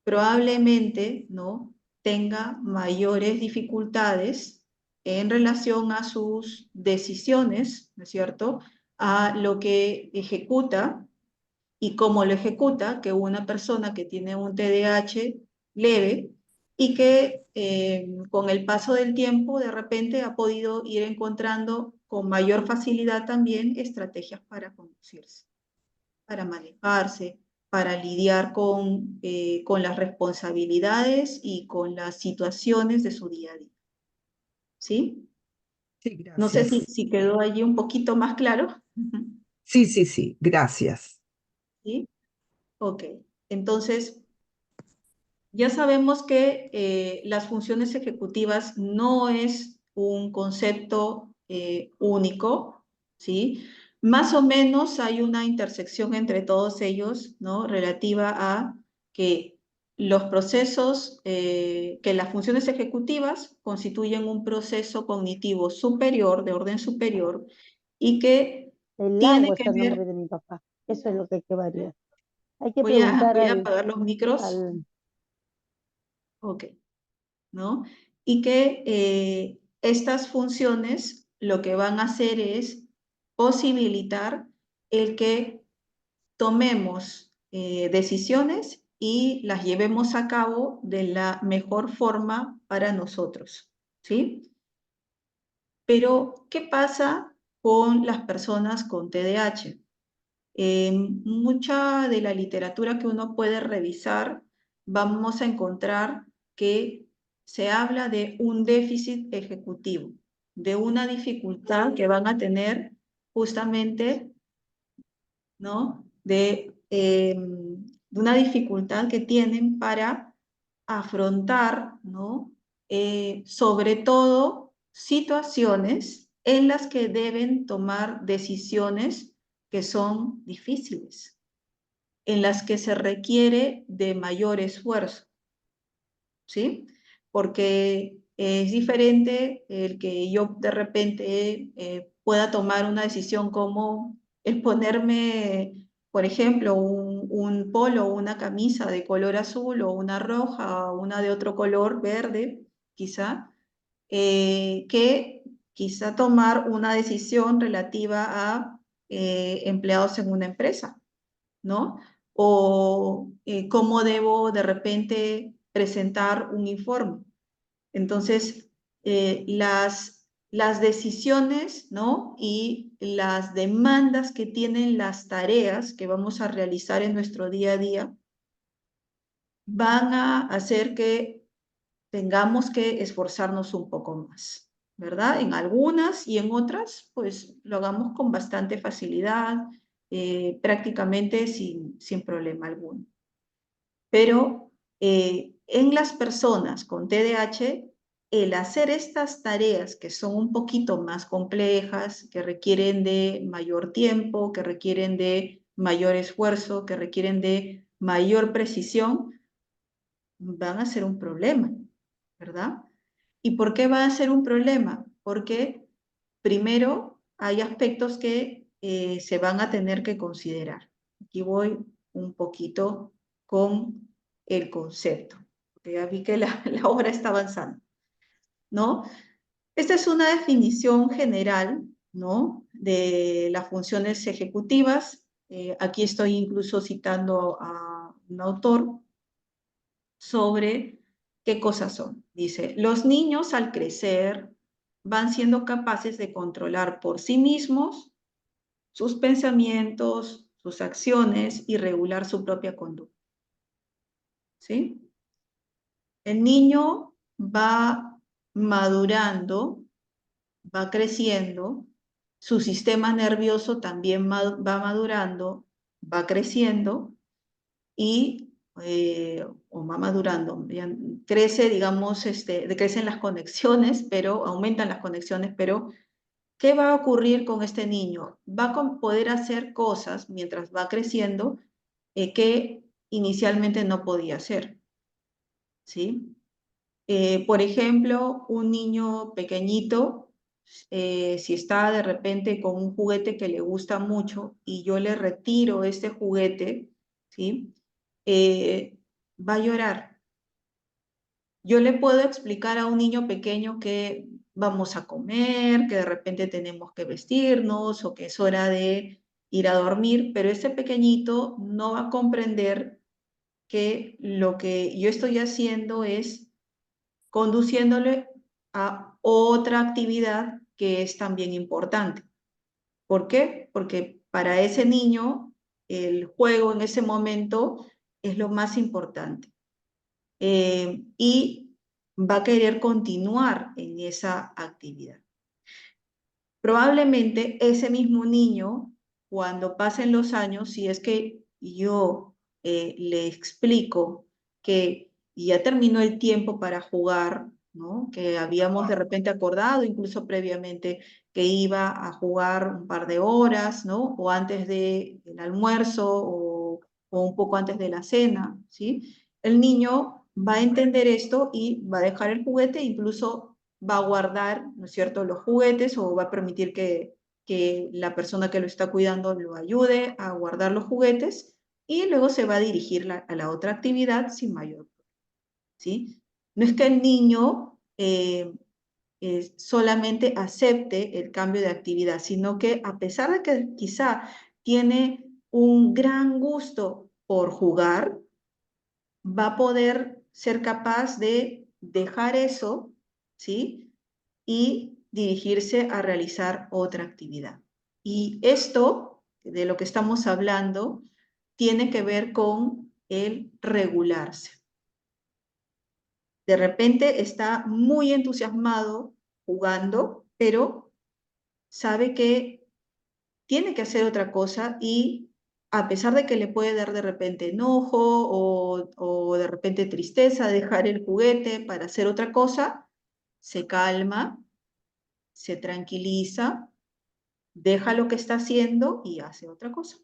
probablemente no tenga mayores dificultades en relación a sus decisiones, ¿no es cierto? A lo que ejecuta y cómo lo ejecuta, que una persona que tiene un TDAH leve y que con el paso del tiempo de repente ha podido ir encontrando con mayor facilidad también estrategias para conducirse, para manejarse, para lidiar con las responsabilidades y con las situaciones de su día a día. ¿Sí? Sí, No sé gracias. si quedó allí un poquito más claro. Sí, sí, sí, gracias. ¿Sí? Ok. Entonces, ya sabemos que las funciones ejecutivas no es un concepto único, ¿sí? Más o menos hay una intersección entre todos ellos, ¿no? Relativa a que los procesos, que las funciones ejecutivas constituyen un proceso cognitivo superior, de orden superior, y que El tiene Lango que es el nombre ver, de mi papá. Eso es lo que hay que variar. Hay que voy preguntar a apagar los micros, al ok. ¿no? Y que estas funciones lo que van a hacer es posibilitar el que tomemos decisiones y las llevemos a cabo de la mejor forma para nosotros, ¿sí? Pero, ¿qué pasa con las personas con TDAH? Mucha de la literatura que uno puede revisar, vamos a encontrar que se habla de un déficit ejecutivo, de una dificultad que van a tener justamente, ¿no? De una dificultad que tienen para afrontar, ¿no? Sobre todo situaciones en las que deben tomar decisiones que son difíciles, en las que se requiere de mayor esfuerzo, ¿sí? Porque es diferente el que yo de repente pueda tomar una decisión como el ponerme, por ejemplo, un polo o una camisa de color azul o una roja o una de otro color verde, quizá, que quizá tomar una decisión relativa a empleados en una empresa, ¿no? O cómo debo de repente presentar un informe. Entonces, las decisiones, ¿no? Y las demandas que tienen las tareas que vamos a realizar en nuestro día a día van a hacer que tengamos que esforzarnos un poco más, ¿verdad? En algunas y en otras, pues lo hagamos con bastante facilidad, prácticamente sin problema alguno. Pero en las personas con TDAH, el hacer estas tareas que son un poquito más complejas, que requieren de mayor tiempo, que requieren de mayor esfuerzo, que requieren de mayor precisión, van a ser un problema, ¿verdad? ¿Y por qué va a ser un problema? Porque primero hay aspectos que se van a tener que considerar. Aquí voy un poquito con el concepto, porque ya vi que la hora está avanzando, ¿no? Esta es una definición general, ¿no? De las funciones ejecutivas. Aquí estoy incluso citando a un autor sobre ¿Qué cosas son? Dice, los niños al crecer van siendo capaces de controlar por sí mismos sus pensamientos, sus acciones y regular su propia conducta. ¿Sí? El niño va madurando, va creciendo, su sistema nervioso también va madurando, va creciendo y o va madurando, crece, digamos, crecen las conexiones, pero aumentan las conexiones, pero ¿qué va a ocurrir con este niño? Va a poder hacer cosas mientras va creciendo que inicialmente no podía hacer, ¿sí? Por ejemplo, un niño pequeñito, si está de repente con un juguete que le gusta mucho y yo le retiro este juguete, ¿sí? Va a llorar. Yo le puedo explicar a un niño pequeño que vamos a comer, que de repente tenemos que vestirnos o que es hora de ir a dormir, pero ese pequeñito no va a comprender que lo que yo estoy haciendo es conduciéndole a otra actividad que es también importante. ¿Por qué? Porque para ese niño el juego en ese momento es lo más importante. Y va a querer continuar en esa actividad. Probablemente ese mismo niño, cuando pasen los años, si es que yo le explico que ya terminó el tiempo para jugar, ¿no? Que habíamos de repente acordado, incluso previamente, que iba a jugar un par de horas, ¿no? O antes del almuerzo o un poco antes de la cena, ¿sí? El niño va a entender esto y va a dejar el juguete, incluso va a guardar, ¿no es cierto?, los juguetes o va a permitir que la persona que lo está cuidando lo ayude a guardar los juguetes y luego se va a dirigir a la otra actividad sin mayor problema, ¿sí? No es que el niño solamente acepte el cambio de actividad, sino que a pesar de que quizá tiene un gran gusto por jugar, va a poder ser capaz de dejar eso, ¿sí? Y dirigirse a realizar otra actividad. Y esto, de lo que estamos hablando, tiene que ver con el regularse. De repente está muy entusiasmado jugando, pero sabe que tiene que hacer otra cosa y a pesar de que le puede dar de repente enojo o de repente tristeza dejar el juguete para hacer otra cosa, se calma, se tranquiliza, deja lo que está haciendo y hace otra cosa,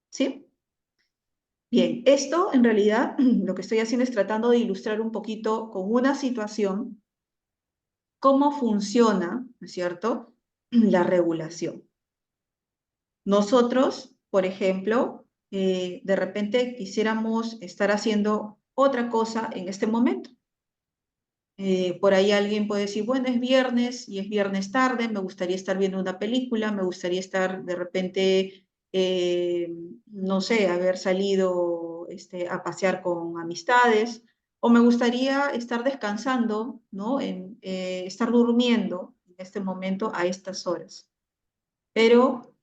¿sí? Bien, esto en realidad lo que estoy haciendo es tratando de ilustrar un poquito con una situación cómo funciona, ¿no es cierto?, la regulación. Nosotros, por ejemplo, de repente quisiéramos estar haciendo otra cosa en este momento. Por ahí alguien puede decir, bueno, es viernes y es viernes tarde, me gustaría estar viendo una película, me gustaría estar de repente, no sé, haber salido a pasear con amistades, o me gustaría estar descansando, ¿no? Estar durmiendo en este momento a estas horas. Pero,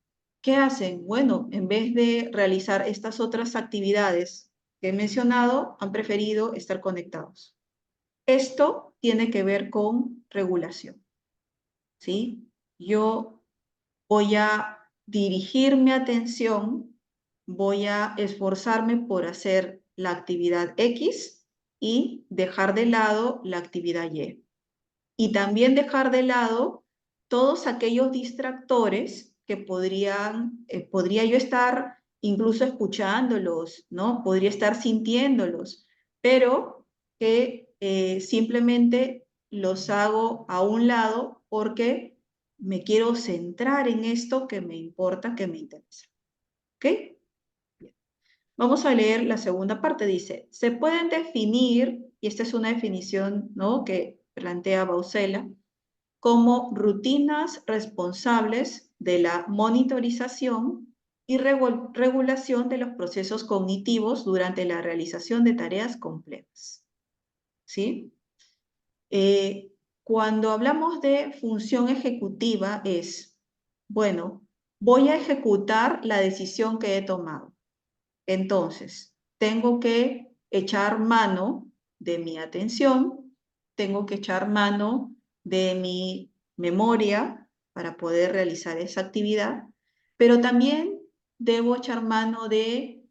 ¿qué hacen? Bueno, en vez de realizar estas otras actividades que he mencionado, han preferido estar conectados. Esto tiene que ver con regulación, ¿sí? Yo voy a dirigir mi atención, voy a esforzarme por hacer la actividad X y dejar de lado la actividad Y. Y también dejar de lado todos aquellos distractores que podría yo estar incluso escuchándolos, ¿no? Podría estar sintiéndolos, pero que simplemente los hago a un lado porque me quiero centrar en esto que me importa, que me interesa. ¿Ok? Bien. Vamos a leer la segunda parte. Dice, se pueden definir, y esta es una definición, ¿no?, que plantea Bausela, como rutinas responsables de la monitorización y regulación de los procesos cognitivos durante la realización de tareas complejas. ¿Sí? Cuando hablamos de función ejecutiva es, bueno, voy a ejecutar la decisión que he tomado. Entonces, tengo que echar mano de mi atención, tengo que echar mano de mi memoria para poder realizar esa actividad, pero también debo echar mano de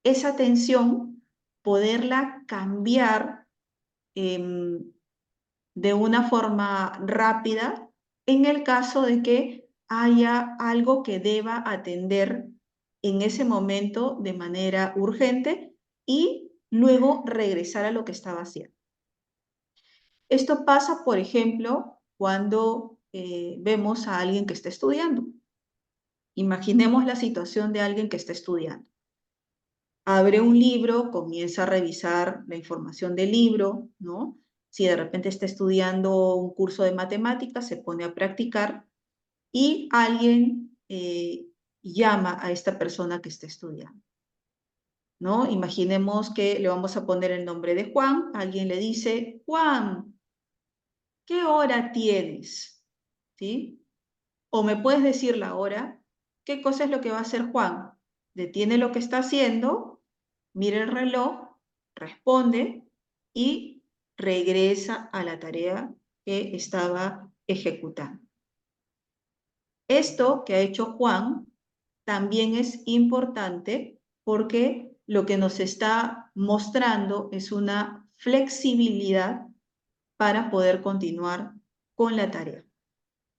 esa atención, poderla cambiar de una forma rápida en el caso de que haya algo que deba atender en ese momento de manera urgente y luego regresar a lo que estaba haciendo. Esto pasa, por ejemplo, cuando vemos a alguien que está estudiando. Imaginemos la situación de alguien que está estudiando. Abre un libro, comienza a revisar la información del libro, ¿no? Si de repente está estudiando un curso de matemáticas, se pone a practicar y alguien llama a esta persona que está estudiando, ¿no? Imaginemos que le vamos a poner el nombre de Juan, alguien le dice, Juan, ¿qué hora tienes? ¿Sí? O me puedes decir la hora, ¿qué cosa es lo que va a hacer Juan? Detiene lo que está haciendo, mira el reloj, responde y regresa a la tarea que estaba ejecutando. Esto que ha hecho Juan también es importante porque lo que nos está mostrando es una flexibilidad para poder continuar con la tarea.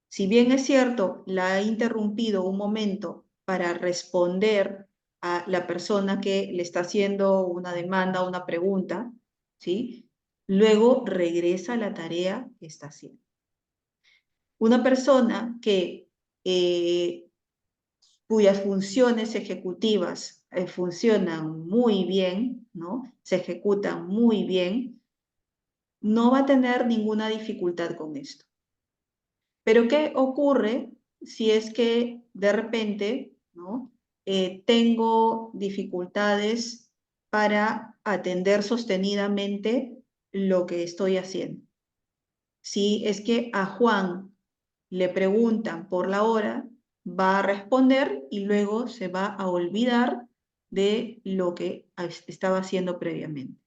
Si bien es cierto, la ha interrumpido un momento para responder a la persona que le está haciendo una demanda, una pregunta, ¿sí? Luego regresa a la tarea que está haciendo. Una persona cuyas funciones ejecutivas funcionan muy bien, ¿no? Se ejecutan muy bien, no va a tener ninguna dificultad con esto. Pero ¿qué ocurre si es que de repente, ¿no? Tengo dificultades para atender sostenidamente lo que estoy haciendo? Si es que a Juan le preguntan por la hora, va a responder y luego se va a olvidar de lo que estaba haciendo previamente.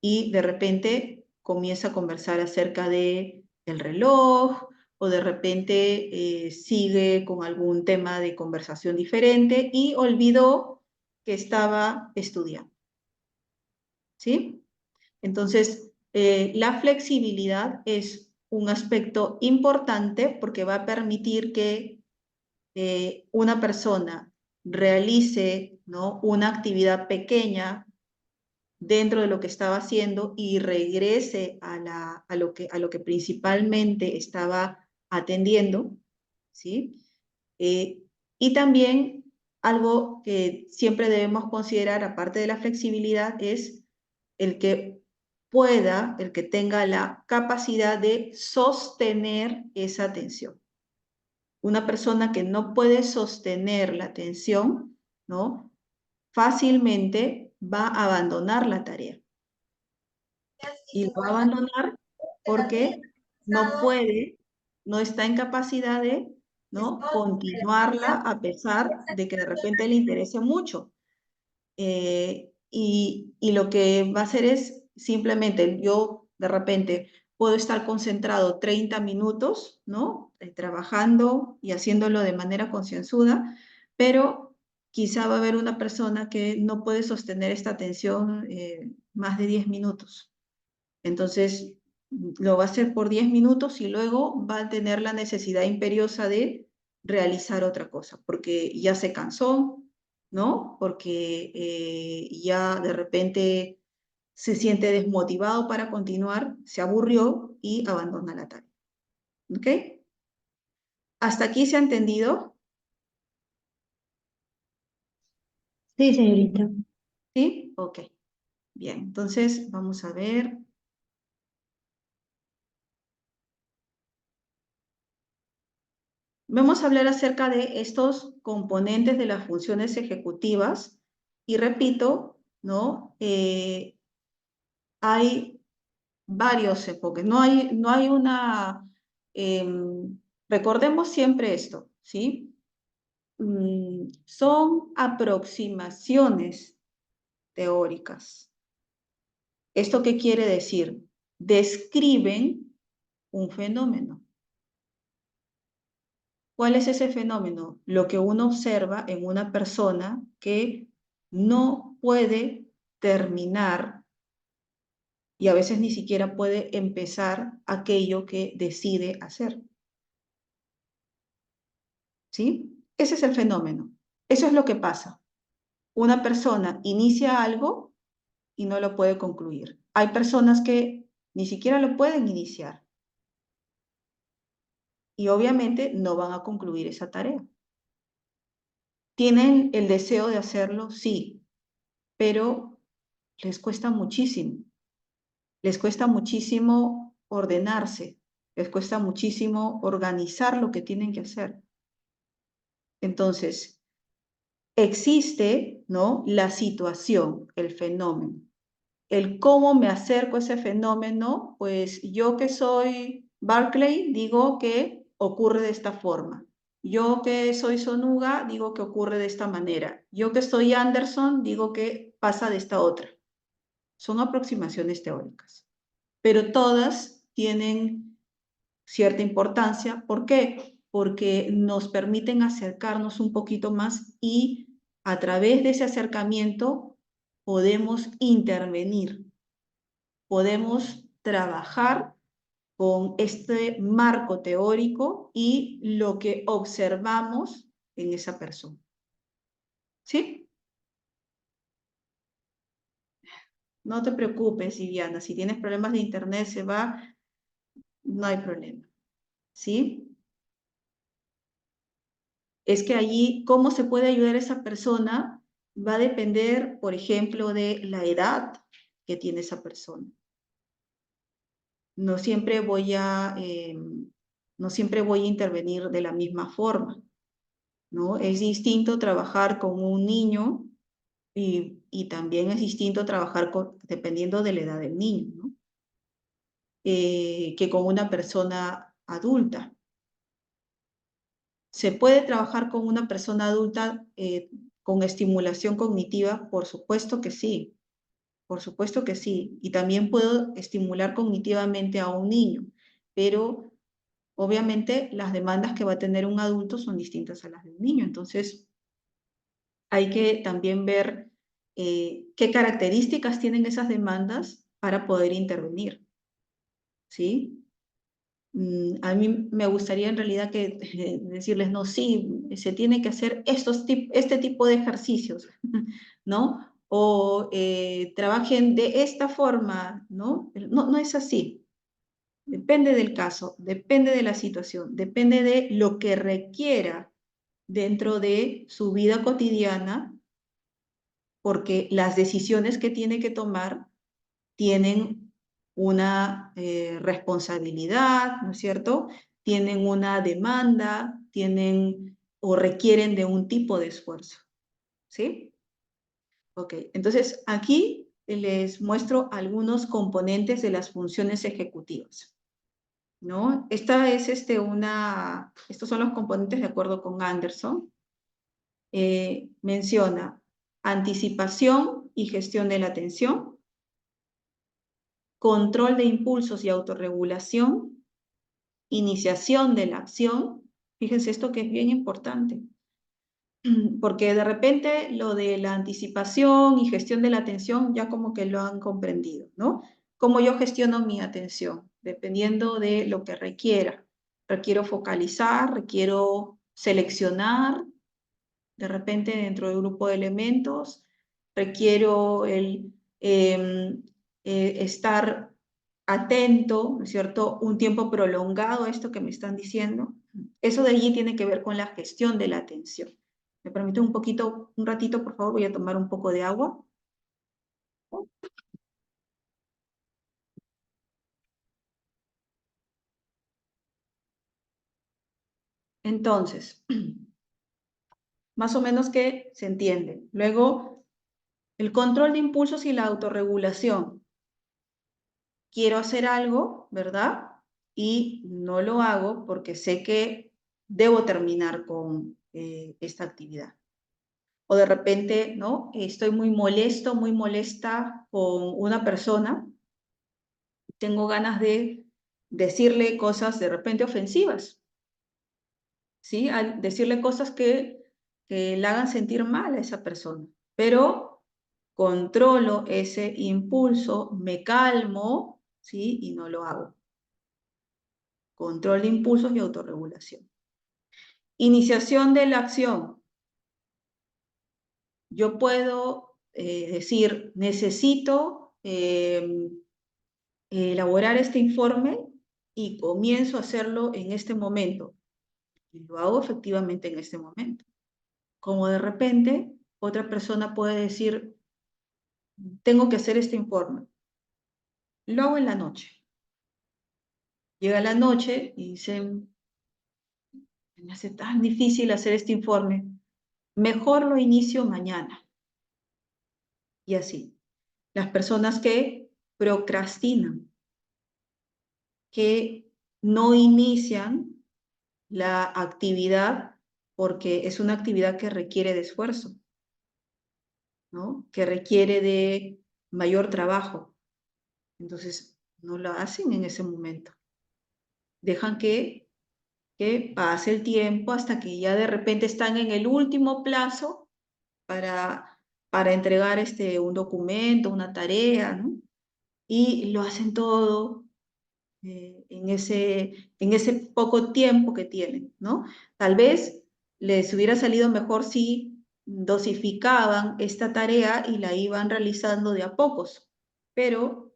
Y de repente comienza a conversar acerca del reloj, o de repente sigue con algún tema de conversación diferente y olvidó que estaba estudiando. ¿Sí? Entonces, la flexibilidad es un aspecto importante porque va a permitir que una persona realice, ¿no? una actividad pequeña dentro de lo que estaba haciendo y regrese a lo que principalmente estaba atendiendo, ¿sí? Y también algo que siempre debemos considerar, aparte de la flexibilidad, es el que el que tenga la capacidad de sostener esa atención. Una persona que no puede sostener la atención, ¿no? Fácilmente va a abandonar la tarea. Y lo va a abandonar porque no puede, no está en capacidad de, ¿no? continuarla a pesar de que de repente le interese mucho. Y lo que va a hacer es simplemente, yo de repente puedo estar concentrado 30 minutos, ¿no? Trabajando y haciéndolo de manera concienzuda, pero quizá va a haber una persona que no puede sostener esta atención más de 10 minutos. Entonces, lo va a hacer por 10 minutos y luego va a tener la necesidad imperiosa de realizar otra cosa, porque ya se cansó, ¿no? Porque ya de repente se siente desmotivado para continuar, se aburrió y abandona la tarea. ¿Ok? ¿Hasta aquí se ha entendido? Sí, señorita. ¿Sí? Ok. Bien, entonces vamos a ver. Vamos a hablar acerca de estos componentes de las funciones ejecutivas y repito, ¿no? Hay varios enfoques. No hay una... recordemos siempre esto, ¿sí? Son aproximaciones teóricas. ¿Esto qué quiere decir? Describen un fenómeno. ¿Cuál es ese fenómeno? Lo que uno observa en una persona que no puede terminar y a veces ni siquiera puede empezar aquello que decide hacer. ¿Sí? Ese es el fenómeno. Eso es lo que pasa. Una persona inicia algo y no lo puede concluir. Hay personas que ni siquiera lo pueden iniciar. Y obviamente no van a concluir esa tarea. ¿Tienen el deseo de hacerlo? Sí, pero les cuesta muchísimo. Les cuesta muchísimo ordenarse, les cuesta muchísimo organizar lo que tienen que hacer. Entonces, existe, ¿no?, la situación, el fenómeno. El cómo me acerco a ese fenómeno, pues yo que soy Barclay, digo que ocurre de esta forma. Yo que soy Sonuga, digo que ocurre de esta manera. Yo que soy Anderson, digo que pasa de esta otra. Son aproximaciones teóricas, pero todas tienen cierta importancia. ¿Por qué? Porque nos permiten acercarnos un poquito más y a través de ese acercamiento podemos intervenir, podemos trabajar con este marco teórico y lo que observamos en esa persona. ¿Sí? No te preocupes, Viviana, si tienes problemas de internet se va, no hay problema. ¿Sí? Es que allí, ¿cómo se puede ayudar a esa persona? Va a depender, por ejemplo, de la edad que tiene esa persona. No siempre voy a intervenir de la misma forma, ¿no? Es distinto trabajar con un niño y también es distinto trabajar dependiendo de la edad del niño, ¿no? Que con una persona adulta. ¿Se puede trabajar con una persona adulta con estimulación cognitiva? Por supuesto que sí, por supuesto que sí. Y también puedo estimular cognitivamente a un niño, pero obviamente las demandas que va a tener un adulto son distintas a las de un niño. Entonces, hay que también ver qué características tienen esas demandas para poder intervenir, ¿sí? A mí me gustaría en realidad decirles, no, sí, se tiene que hacer este tipo de ejercicios, ¿no? O trabajen de esta forma, ¿no? No es así. Depende del caso, depende de la situación, depende de lo que requiera dentro de su vida cotidiana, porque las decisiones que tiene que tomar tienen una responsabilidad, ¿no es cierto? Tienen una demanda, tienen o requieren de un tipo de esfuerzo, ¿sí? Ok, entonces aquí les muestro algunos componentes de las funciones ejecutivas, ¿no? Estos son los componentes de acuerdo con Anderson. Menciona anticipación y gestión de la atención, control de impulsos y autorregulación, iniciación de la acción. Fíjense esto que es bien importante, porque de repente lo de la anticipación y gestión de la atención ya como que lo han comprendido, ¿no? Cómo yo gestiono mi atención, dependiendo de lo que requiera. Requiero focalizar, requiero seleccionar, de repente dentro del grupo de elementos, requiero estar atento, ¿no es cierto?, un tiempo prolongado a esto que me están diciendo. Eso de allí tiene que ver con la gestión de la atención. ¿Me permiten un ratito, por favor? Voy a tomar un poco de agua. Entonces, más o menos que se entiende. Luego, el control de impulsos y la autorregulación. quiero hacer algo, ¿verdad? Y no lo hago porque sé que debo terminar con esta actividad. O de repente, ¿no? Estoy muy molesto, muy molesta con una persona. Tengo ganas de decirle cosas de repente ofensivas, ¿sí? Al decirle cosas que le hagan sentir mal a esa persona. Pero controlo ese impulso, me calmo, ¿sí? Y no lo hago. Control de impulsos y autorregulación. Iniciación de la acción. Yo puedo decir, necesito elaborar este informe y comienzo a hacerlo en este momento. Y lo hago efectivamente en este momento. Como de repente, otra persona puede decir, tengo que hacer este informe. Lo hago en la noche. Llega la noche y dicen, me hace tan difícil hacer este informe. Mejor lo inicio mañana. Y así. Las personas que procrastinan, que no inician la actividad porque es una actividad que requiere de esfuerzo, ¿no? Que requiere de mayor trabajo. Entonces, no lo hacen en ese momento. Dejan que pase el tiempo hasta que ya de repente están en el último plazo para entregar un documento, una tarea, ¿no? Y lo hacen todo en ese poco tiempo que tienen, ¿no? Tal vez les hubiera salido mejor si dosificaban esta tarea y la iban realizando de a pocos, pero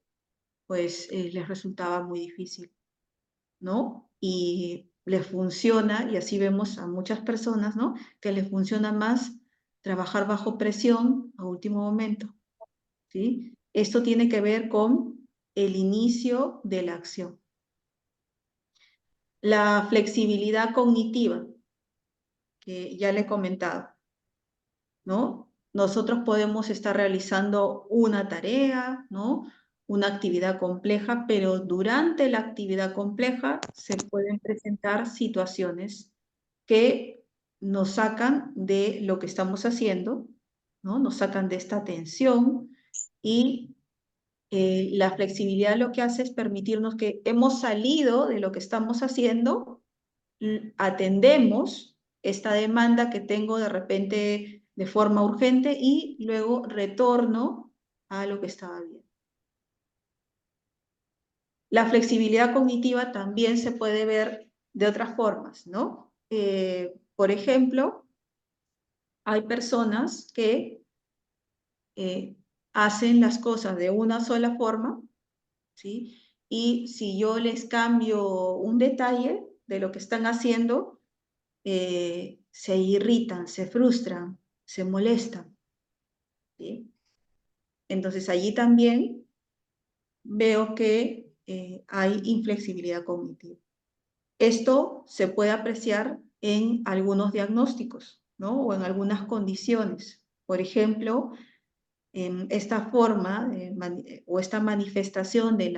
pues les resultaba muy difícil, ¿no? Y les funciona, y así vemos a muchas personas, ¿no? Que les funciona más trabajar bajo presión a último momento, ¿sí? Esto tiene que ver con el inicio de la acción. La flexibilidad cognitiva, que ya le he comentado, ¿no? Nosotros podemos estar realizando una tarea, ¿no? Una actividad compleja, pero durante la actividad compleja se pueden presentar situaciones que nos sacan de lo que estamos haciendo, ¿no? Nos sacan de esta tensión y la flexibilidad lo que hace es permitirnos que hemos salido de lo que estamos haciendo, atendemos esta demanda que tengo de repente de forma urgente y luego retorno a lo que estaba bien. La flexibilidad cognitiva también se puede ver de otras formas, ¿no? Por ejemplo, hay personas que hacen las cosas de una sola forma, ¿sí? Y si yo les cambio un detalle de lo que están haciendo, se irritan, se frustran, se molestan, ¿sí? Entonces allí también veo que hay inflexibilidad cognitiva. Esto se puede apreciar en algunos diagnósticos, ¿no? O en algunas condiciones. Por ejemplo, esta forma o esta manifestación de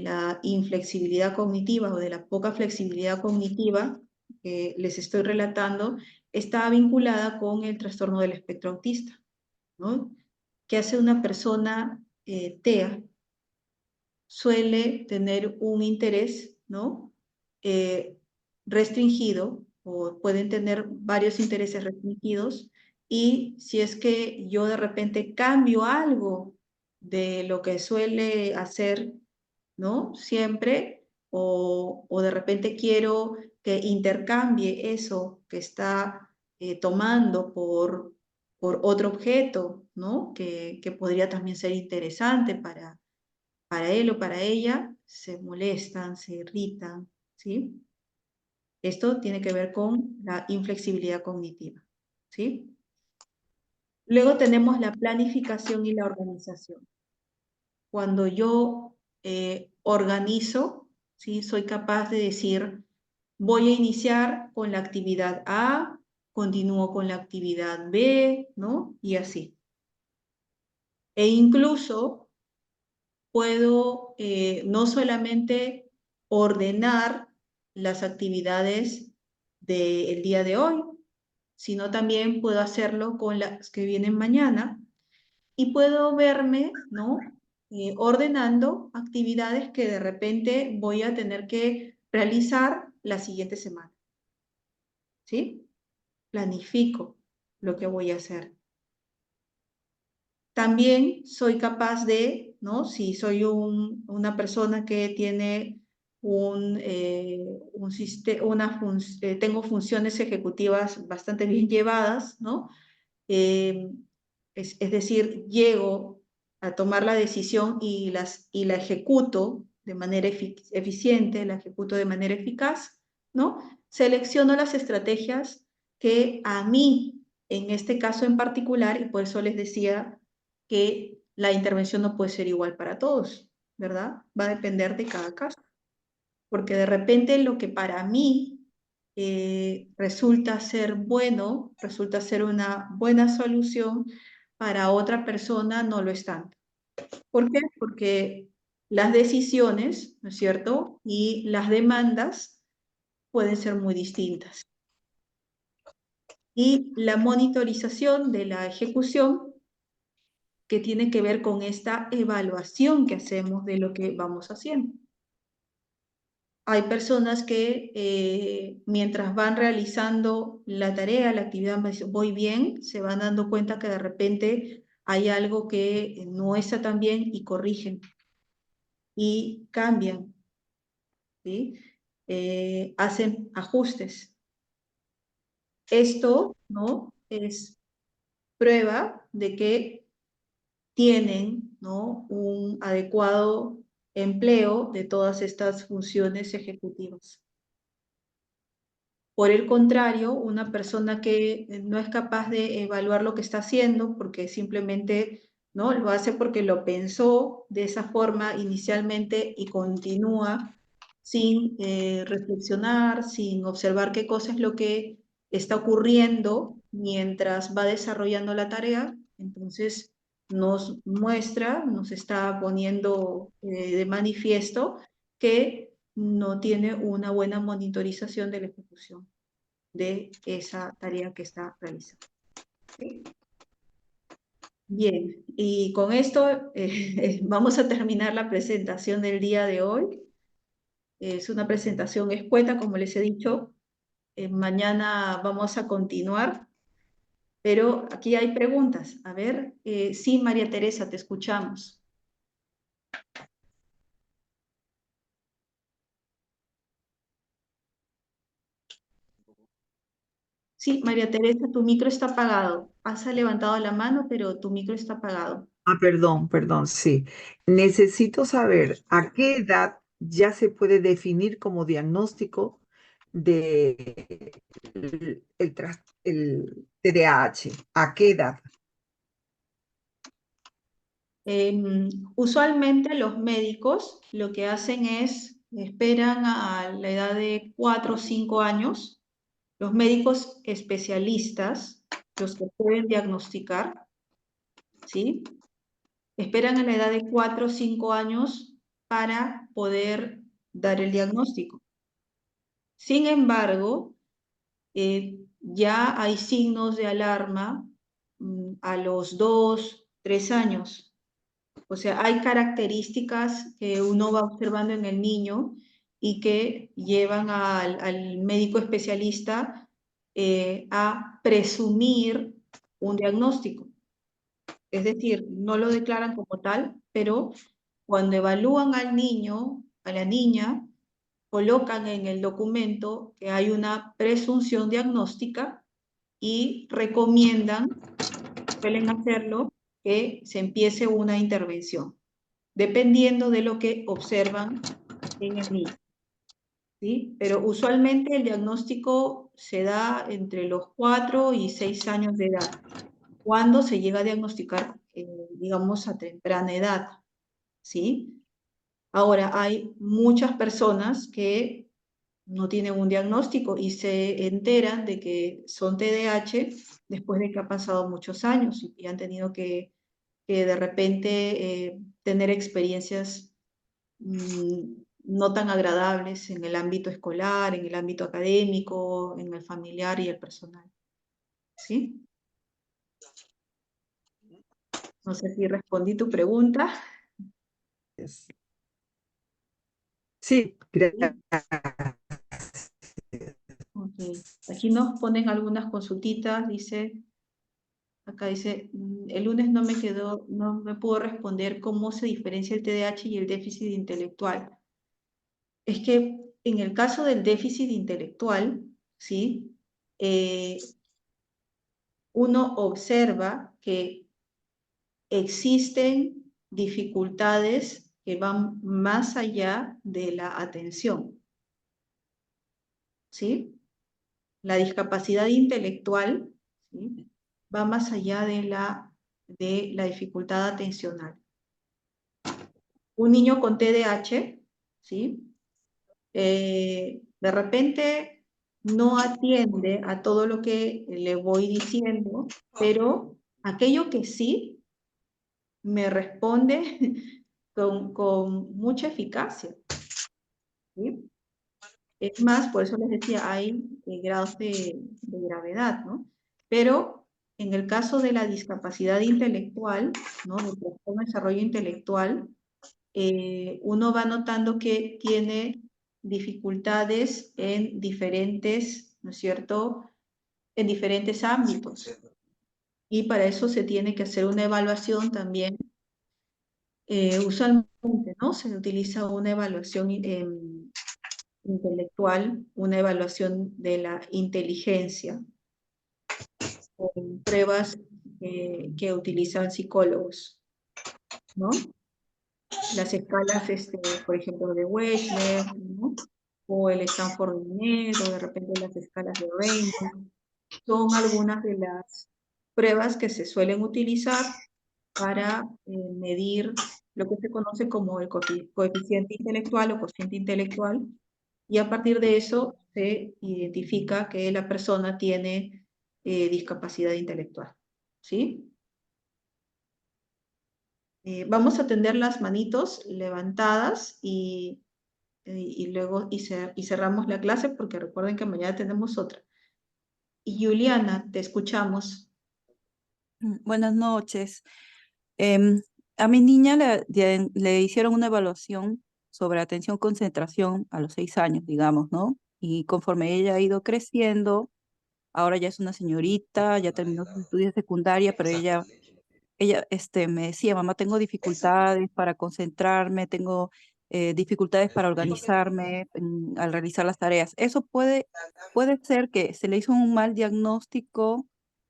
la inflexibilidad cognitiva o de la poca flexibilidad cognitiva que les estoy relatando está vinculada con el trastorno del espectro autista, ¿no? ¿Qué hace una persona TEA? Suele tener un interés, ¿no? Restringido, o pueden tener varios intereses restringidos, y si es que yo de repente cambio algo de lo que suele hacer, ¿no? Siempre, o de repente quiero que intercambie eso que está tomando por otro objeto, ¿no? Que podría también ser interesante para él o para ella, se molestan, se irritan, ¿sí? Esto tiene que ver con la inflexibilidad cognitiva, ¿sí? Luego tenemos la planificación y la organización. Cuando yo organizo, ¿sí? Soy capaz de decir, voy a iniciar con la actividad A, continúo con la actividad B, ¿no? Y así. E incluso puedo no solamente ordenar las actividades del día de hoy, sino también puedo hacerlo con las que vienen mañana y puedo verme, ¿no? Ordenando actividades que de repente voy a tener que realizar la siguiente semana. ¿Sí? Planifico lo que voy a hacer. También soy capaz de, ¿no? Si soy una persona que tiene tengo funciones ejecutivas bastante bien llevadas, ¿no? Es decir, llego a tomar la decisión y la ejecuto de manera eficiente, la ejecuto de manera eficaz, ¿no? Selecciono las estrategias que a mí, en este caso en particular, y por eso les decía que la intervención no puede ser igual para todos, ¿verdad? Va a depender de cada caso. Porque de repente lo que para mí resulta ser bueno, resulta ser una buena solución, para otra persona no lo es tanto. ¿Por qué? Porque las decisiones, ¿no es cierto? Y las demandas pueden ser muy distintas. Y la monitorización de la ejecución, que tiene que ver con esta evaluación que hacemos de lo que vamos haciendo. Hay personas que mientras van realizando la tarea, la actividad, voy bien, se van dando cuenta que de repente hay algo que no está tan bien y corrigen y cambian, ¿sí? Hacen ajustes. Esto, ¿no? Es prueba de que tienen, ¿no? Un adecuado empleo de todas estas funciones ejecutivas. Por el contrario, una persona que no es capaz de evaluar lo que está haciendo porque simplemente, ¿no? Lo hace porque lo pensó de esa forma inicialmente y continúa sin reflexionar, sin observar qué cosa es lo que está ocurriendo mientras va desarrollando la tarea. Entonces nos muestra, nos está poniendo de manifiesto que no tiene una buena monitorización de la ejecución de esa tarea que está realizando. ¿Sí? Bien, y con esto vamos a terminar la presentación del día de hoy. Es una presentación escueta, como les he dicho. Mañana vamos a continuar, pero aquí hay preguntas. A ver, sí, María Teresa, te escuchamos. Sí, María Teresa, tu micro está apagado. Has levantado la mano, pero tu micro está apagado. Ah, perdón, sí. Necesito saber a qué edad ya se puede definir como diagnóstico de el TDAH. ¿A qué edad? Usualmente los médicos lo que hacen es, esperan a la edad de 4 o 5 años, los médicos especialistas, los que pueden diagnosticar, ¿sí? Esperan a la edad de 4 o 5 años para poder dar el diagnóstico. Sin embargo, ya hay signos de alarma a los 2, 3 años. O sea, hay características que uno va observando en el niño y que llevan al médico especialista a presumir un diagnóstico. Es decir, no lo declaran como tal, pero cuando evalúan al niño, a la niña, colocan en el documento que hay una presunción diagnóstica y recomiendan, suelen hacerlo, que se empiece una intervención, dependiendo de lo que observan en el niño. ¿Sí? Pero usualmente el diagnóstico se da entre los 4 y 6 años de edad, cuando se llega a diagnosticar, digamos, a temprana edad. ¿Sí? Ahora, hay muchas personas que no tienen un diagnóstico y se enteran de que son TDAH después de que han pasado muchos años y han tenido que que de repente tener experiencias no tan agradables en el ámbito escolar, en el ámbito académico, en el familiar y el personal. ¿Sí? No sé si respondí tu pregunta. Sí, gracias. Okay. Aquí nos ponen algunas consultitas, acá dice, el lunes no me pudo responder cómo se diferencia el TDAH y el déficit intelectual. Es que en el caso del déficit intelectual, ¿sí? Uno observa que existen dificultades que van más allá de la atención, ¿sí? La discapacidad intelectual, ¿sí?, va más allá de la dificultad atencional. Un niño con TDAH, ¿sí?, de repente no atiende a todo lo que le voy diciendo, pero aquello que sí me responde con mucha eficacia, ¿sí? Es más, por eso les decía, hay grados de gravedad, ¿no? Pero en el caso de la discapacidad intelectual, ¿no?, del trastorno de desarrollo intelectual, uno va notando que tiene dificultades en diferentes, ¿no es cierto?, en diferentes ámbitos. Y para eso se tiene que hacer una evaluación también. Usualmente, ¿no?, se utiliza una evaluación intelectual, una evaluación de la inteligencia, con pruebas que utilizan psicólogos, ¿no? Las escalas, por ejemplo, de Wechsler, ¿no?, o el Stanford Binet, o de repente las escalas de Reynolds, son algunas de las pruebas que se suelen utilizar para medir lo que se conoce como el coeficiente intelectual o cociente intelectual, y a partir de eso se identifica que la persona tiene discapacidad intelectual, ¿sí? Vamos a tener las manitos levantadas y luego cerramos la clase, porque recuerden que mañana tenemos otra. Y Juliana, te escuchamos. Buenas noches. A mi niña le hicieron una evaluación sobre atención concentración a los 6 años, digamos, ¿no? Y conforme ella ha ido creciendo, ahora ya es una señorita, ya terminó sus estudios de secundaria, pero ella me decía, mamá, tengo dificultades para concentrarme, tengo dificultades para organizarme al realizar las tareas. Eso puede ser que se le hizo un mal diagnóstico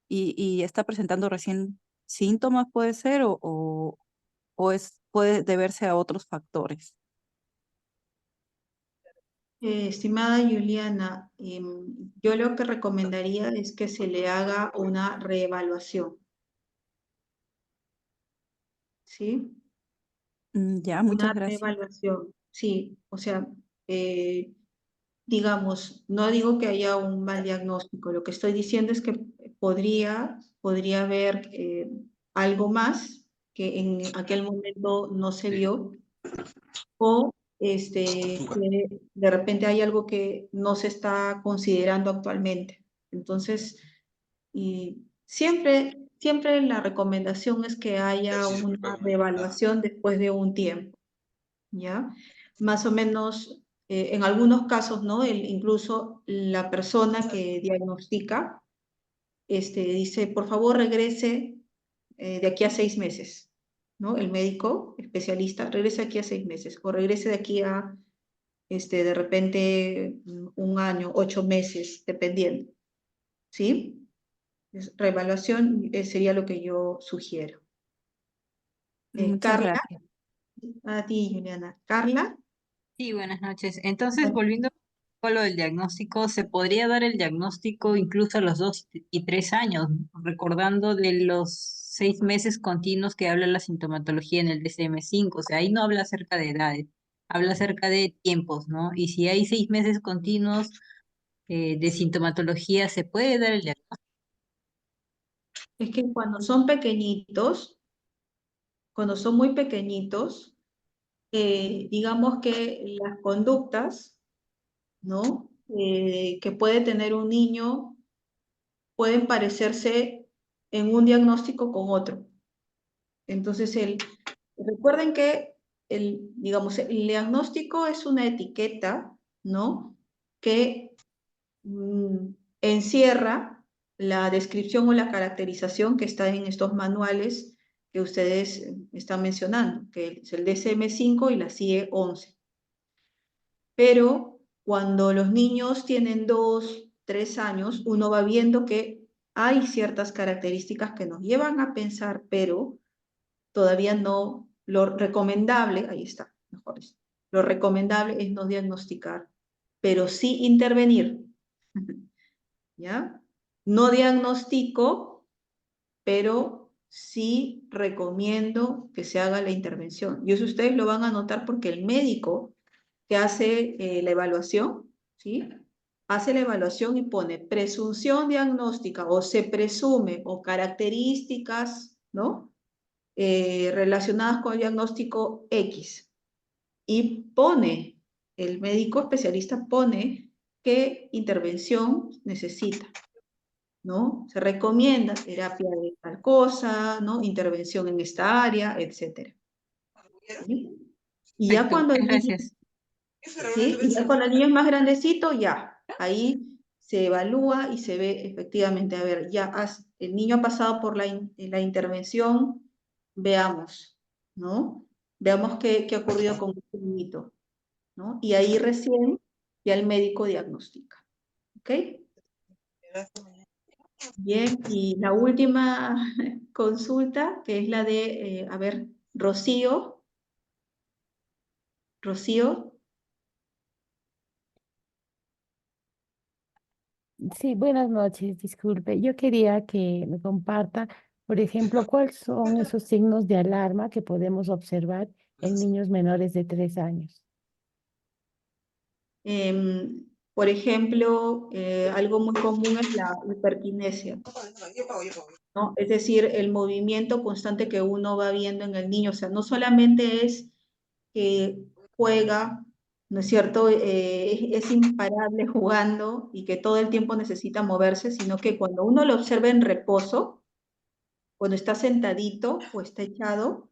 y está presentando recién síntomas, puede ser, o puede deberse a otros factores. Estimada Juliana, yo lo que recomendaría es que se le haga una reevaluación, ¿sí? Ya, muchas Una gracias. reevaluación, sí. O sea, digamos, no digo que haya un mal diagnóstico, lo que estoy diciendo es que podría haber algo más que en aquel momento no se vio, o que de repente hay algo que no se está considerando actualmente. Entonces, siempre la recomendación es que haya una reevaluación después de un tiempo, ¿ya? Más o menos, en algunos casos, ¿no?, incluso la persona que diagnostica dice, por favor regrese de aquí a 6 meses, ¿no? El médico especialista regrese aquí a 6 meses, o regrese de aquí a, de repente, 1 año, 8 meses, dependiendo, ¿sí? Reevaluación sería lo que yo sugiero. Muchas Carla, gracias. a ti, Juliana. Carla. Sí, buenas noches. Entonces, volviendo a lo del diagnóstico, se podría dar el diagnóstico incluso a los 2 y 3 años, recordando de los 6 meses continuos que habla la sintomatología en el DSM-5. O sea, ahí no habla acerca de edades, habla acerca de tiempos, ¿no? Y si hay 6 meses continuos de sintomatología, ¿se puede dar el diagnóstico? Es que cuando son pequeñitos, cuando son muy pequeñitos, digamos que las conductas, ¿no? Que puede tener un niño pueden parecerse en un diagnóstico con otro. Entonces, recuerden que digamos, el diagnóstico es una etiqueta, ¿no? Que encierra la descripción o la caracterización que está en estos manuales que ustedes están mencionando, que es el DSM-5 y la CIE 11. Pero cuando los niños tienen 2, 3 años, uno va viendo que hay ciertas características que nos llevan a pensar, pero todavía no, lo recomendable, ahí está, mejor es, lo recomendable es no diagnosticar, pero sí intervenir, ¿ya? No diagnostico, pero sí recomiendo que se haga la intervención. Y eso ustedes lo van a notar porque el médico que hace la evaluación, ¿sí? Hace la evaluación y pone presunción diagnóstica o se presume o características, ¿no? Relacionadas con el diagnóstico X. Y pone, el médico especialista pone qué intervención necesita, ¿no? Se recomienda terapia de tal cosa, ¿no? Intervención en esta área, etc. ¿Sí? Y ya Perfecto, cuando el niño, gracias. ¿sí? Y ya cuando el niño es más grandecito, ya, ahí se evalúa y se ve efectivamente, a ver, ya el niño ha pasado por la intervención, veamos, ¿no? Veamos qué ha ocurrido con este niñito, ¿no? Y ahí recién ya el médico diagnostica, ¿ok? Bien, y la última consulta, que es la de, a ver, Rocío. Rocío. Sí, buenas noches, disculpe. Yo quería que me comparta, por ejemplo, cuáles son esos signos de alarma que podemos observar en niños menores de 3 años. Por ejemplo, algo muy común es la hiperquinesia, ¿no? Es decir, el movimiento constante que uno va viendo en el niño. O sea, no solamente es que juega, ¿no es cierto? Es imparable jugando y que todo el tiempo necesita moverse, sino que cuando uno lo observa en reposo, cuando está sentadito o está echado,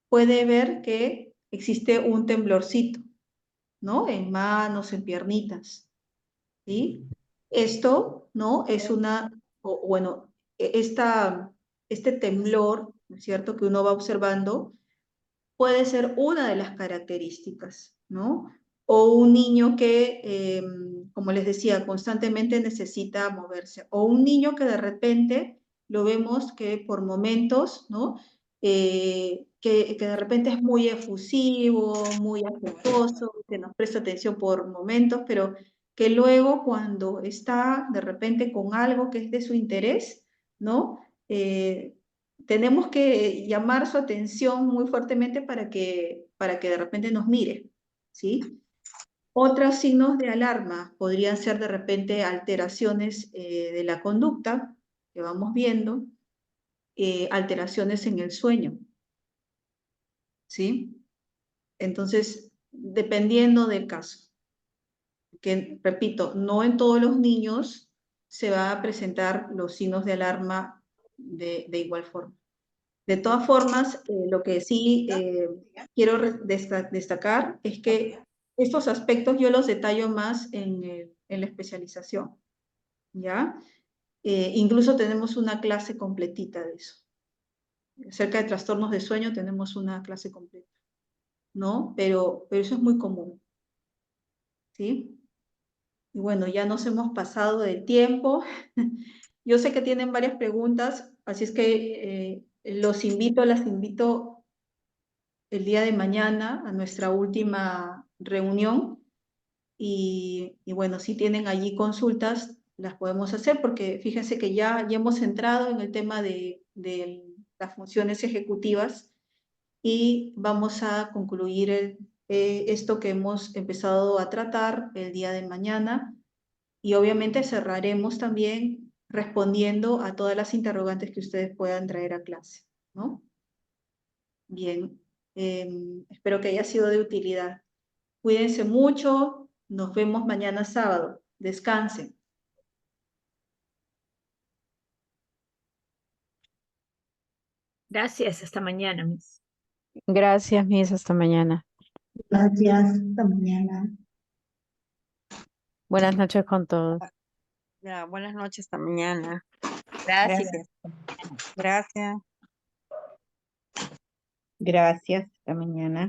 puede ver que existe un temblorcito, ¿no? En manos, en piernitas, ¿sí? Esto, ¿no? Es bueno, este temblor, ¿no es cierto?, que uno va observando, puede ser una de las características, ¿no? O un niño que, como les decía, constantemente necesita moverse. O un niño que de repente lo vemos que por momentos, ¿no? Que de repente es muy efusivo, muy afectuoso, que nos presta atención por momentos, pero que luego cuando está de repente con algo que es de su interés, ¿no? Tenemos que llamar su atención muy fuertemente para que de repente nos mire, ¿sí? Otros signos de alarma podrían ser de repente alteraciones de la conducta que vamos viendo, alteraciones en el sueño, ¿sí? Entonces, dependiendo del caso, que repito, no en todos los niños se va a presentar los signos de alarma de igual forma. De todas formas, lo que sí quiero destacar es que estos aspectos yo los detallo más en la especialización, ¿ya? Incluso tenemos una clase completita de eso. Acerca de trastornos de sueño tenemos una clase completa, ¿no? Pero eso es muy común, ¿sí? Y bueno, ya nos hemos pasado del tiempo. Yo sé que tienen varias preguntas, así es que las invito el día de mañana a nuestra última reunión y bueno, si tienen allí consultas, las podemos hacer porque fíjense que ya hemos entrado en el tema de las funciones ejecutivas y vamos a concluir esto que hemos empezado a tratar el día de mañana y obviamente cerraremos también respondiendo a todas las interrogantes que ustedes puedan traer a clase, ¿no? Bien, espero que haya sido de utilidad. Cuídense mucho, nos vemos mañana sábado. Descansen. Gracias, hasta mañana, Miss. Gracias, Miss. Hasta mañana. Gracias. Hasta mañana. Buenas noches con todos. Ya, buenas noches, hasta mañana. Gracias. Gracias. Gracias, hasta mañana.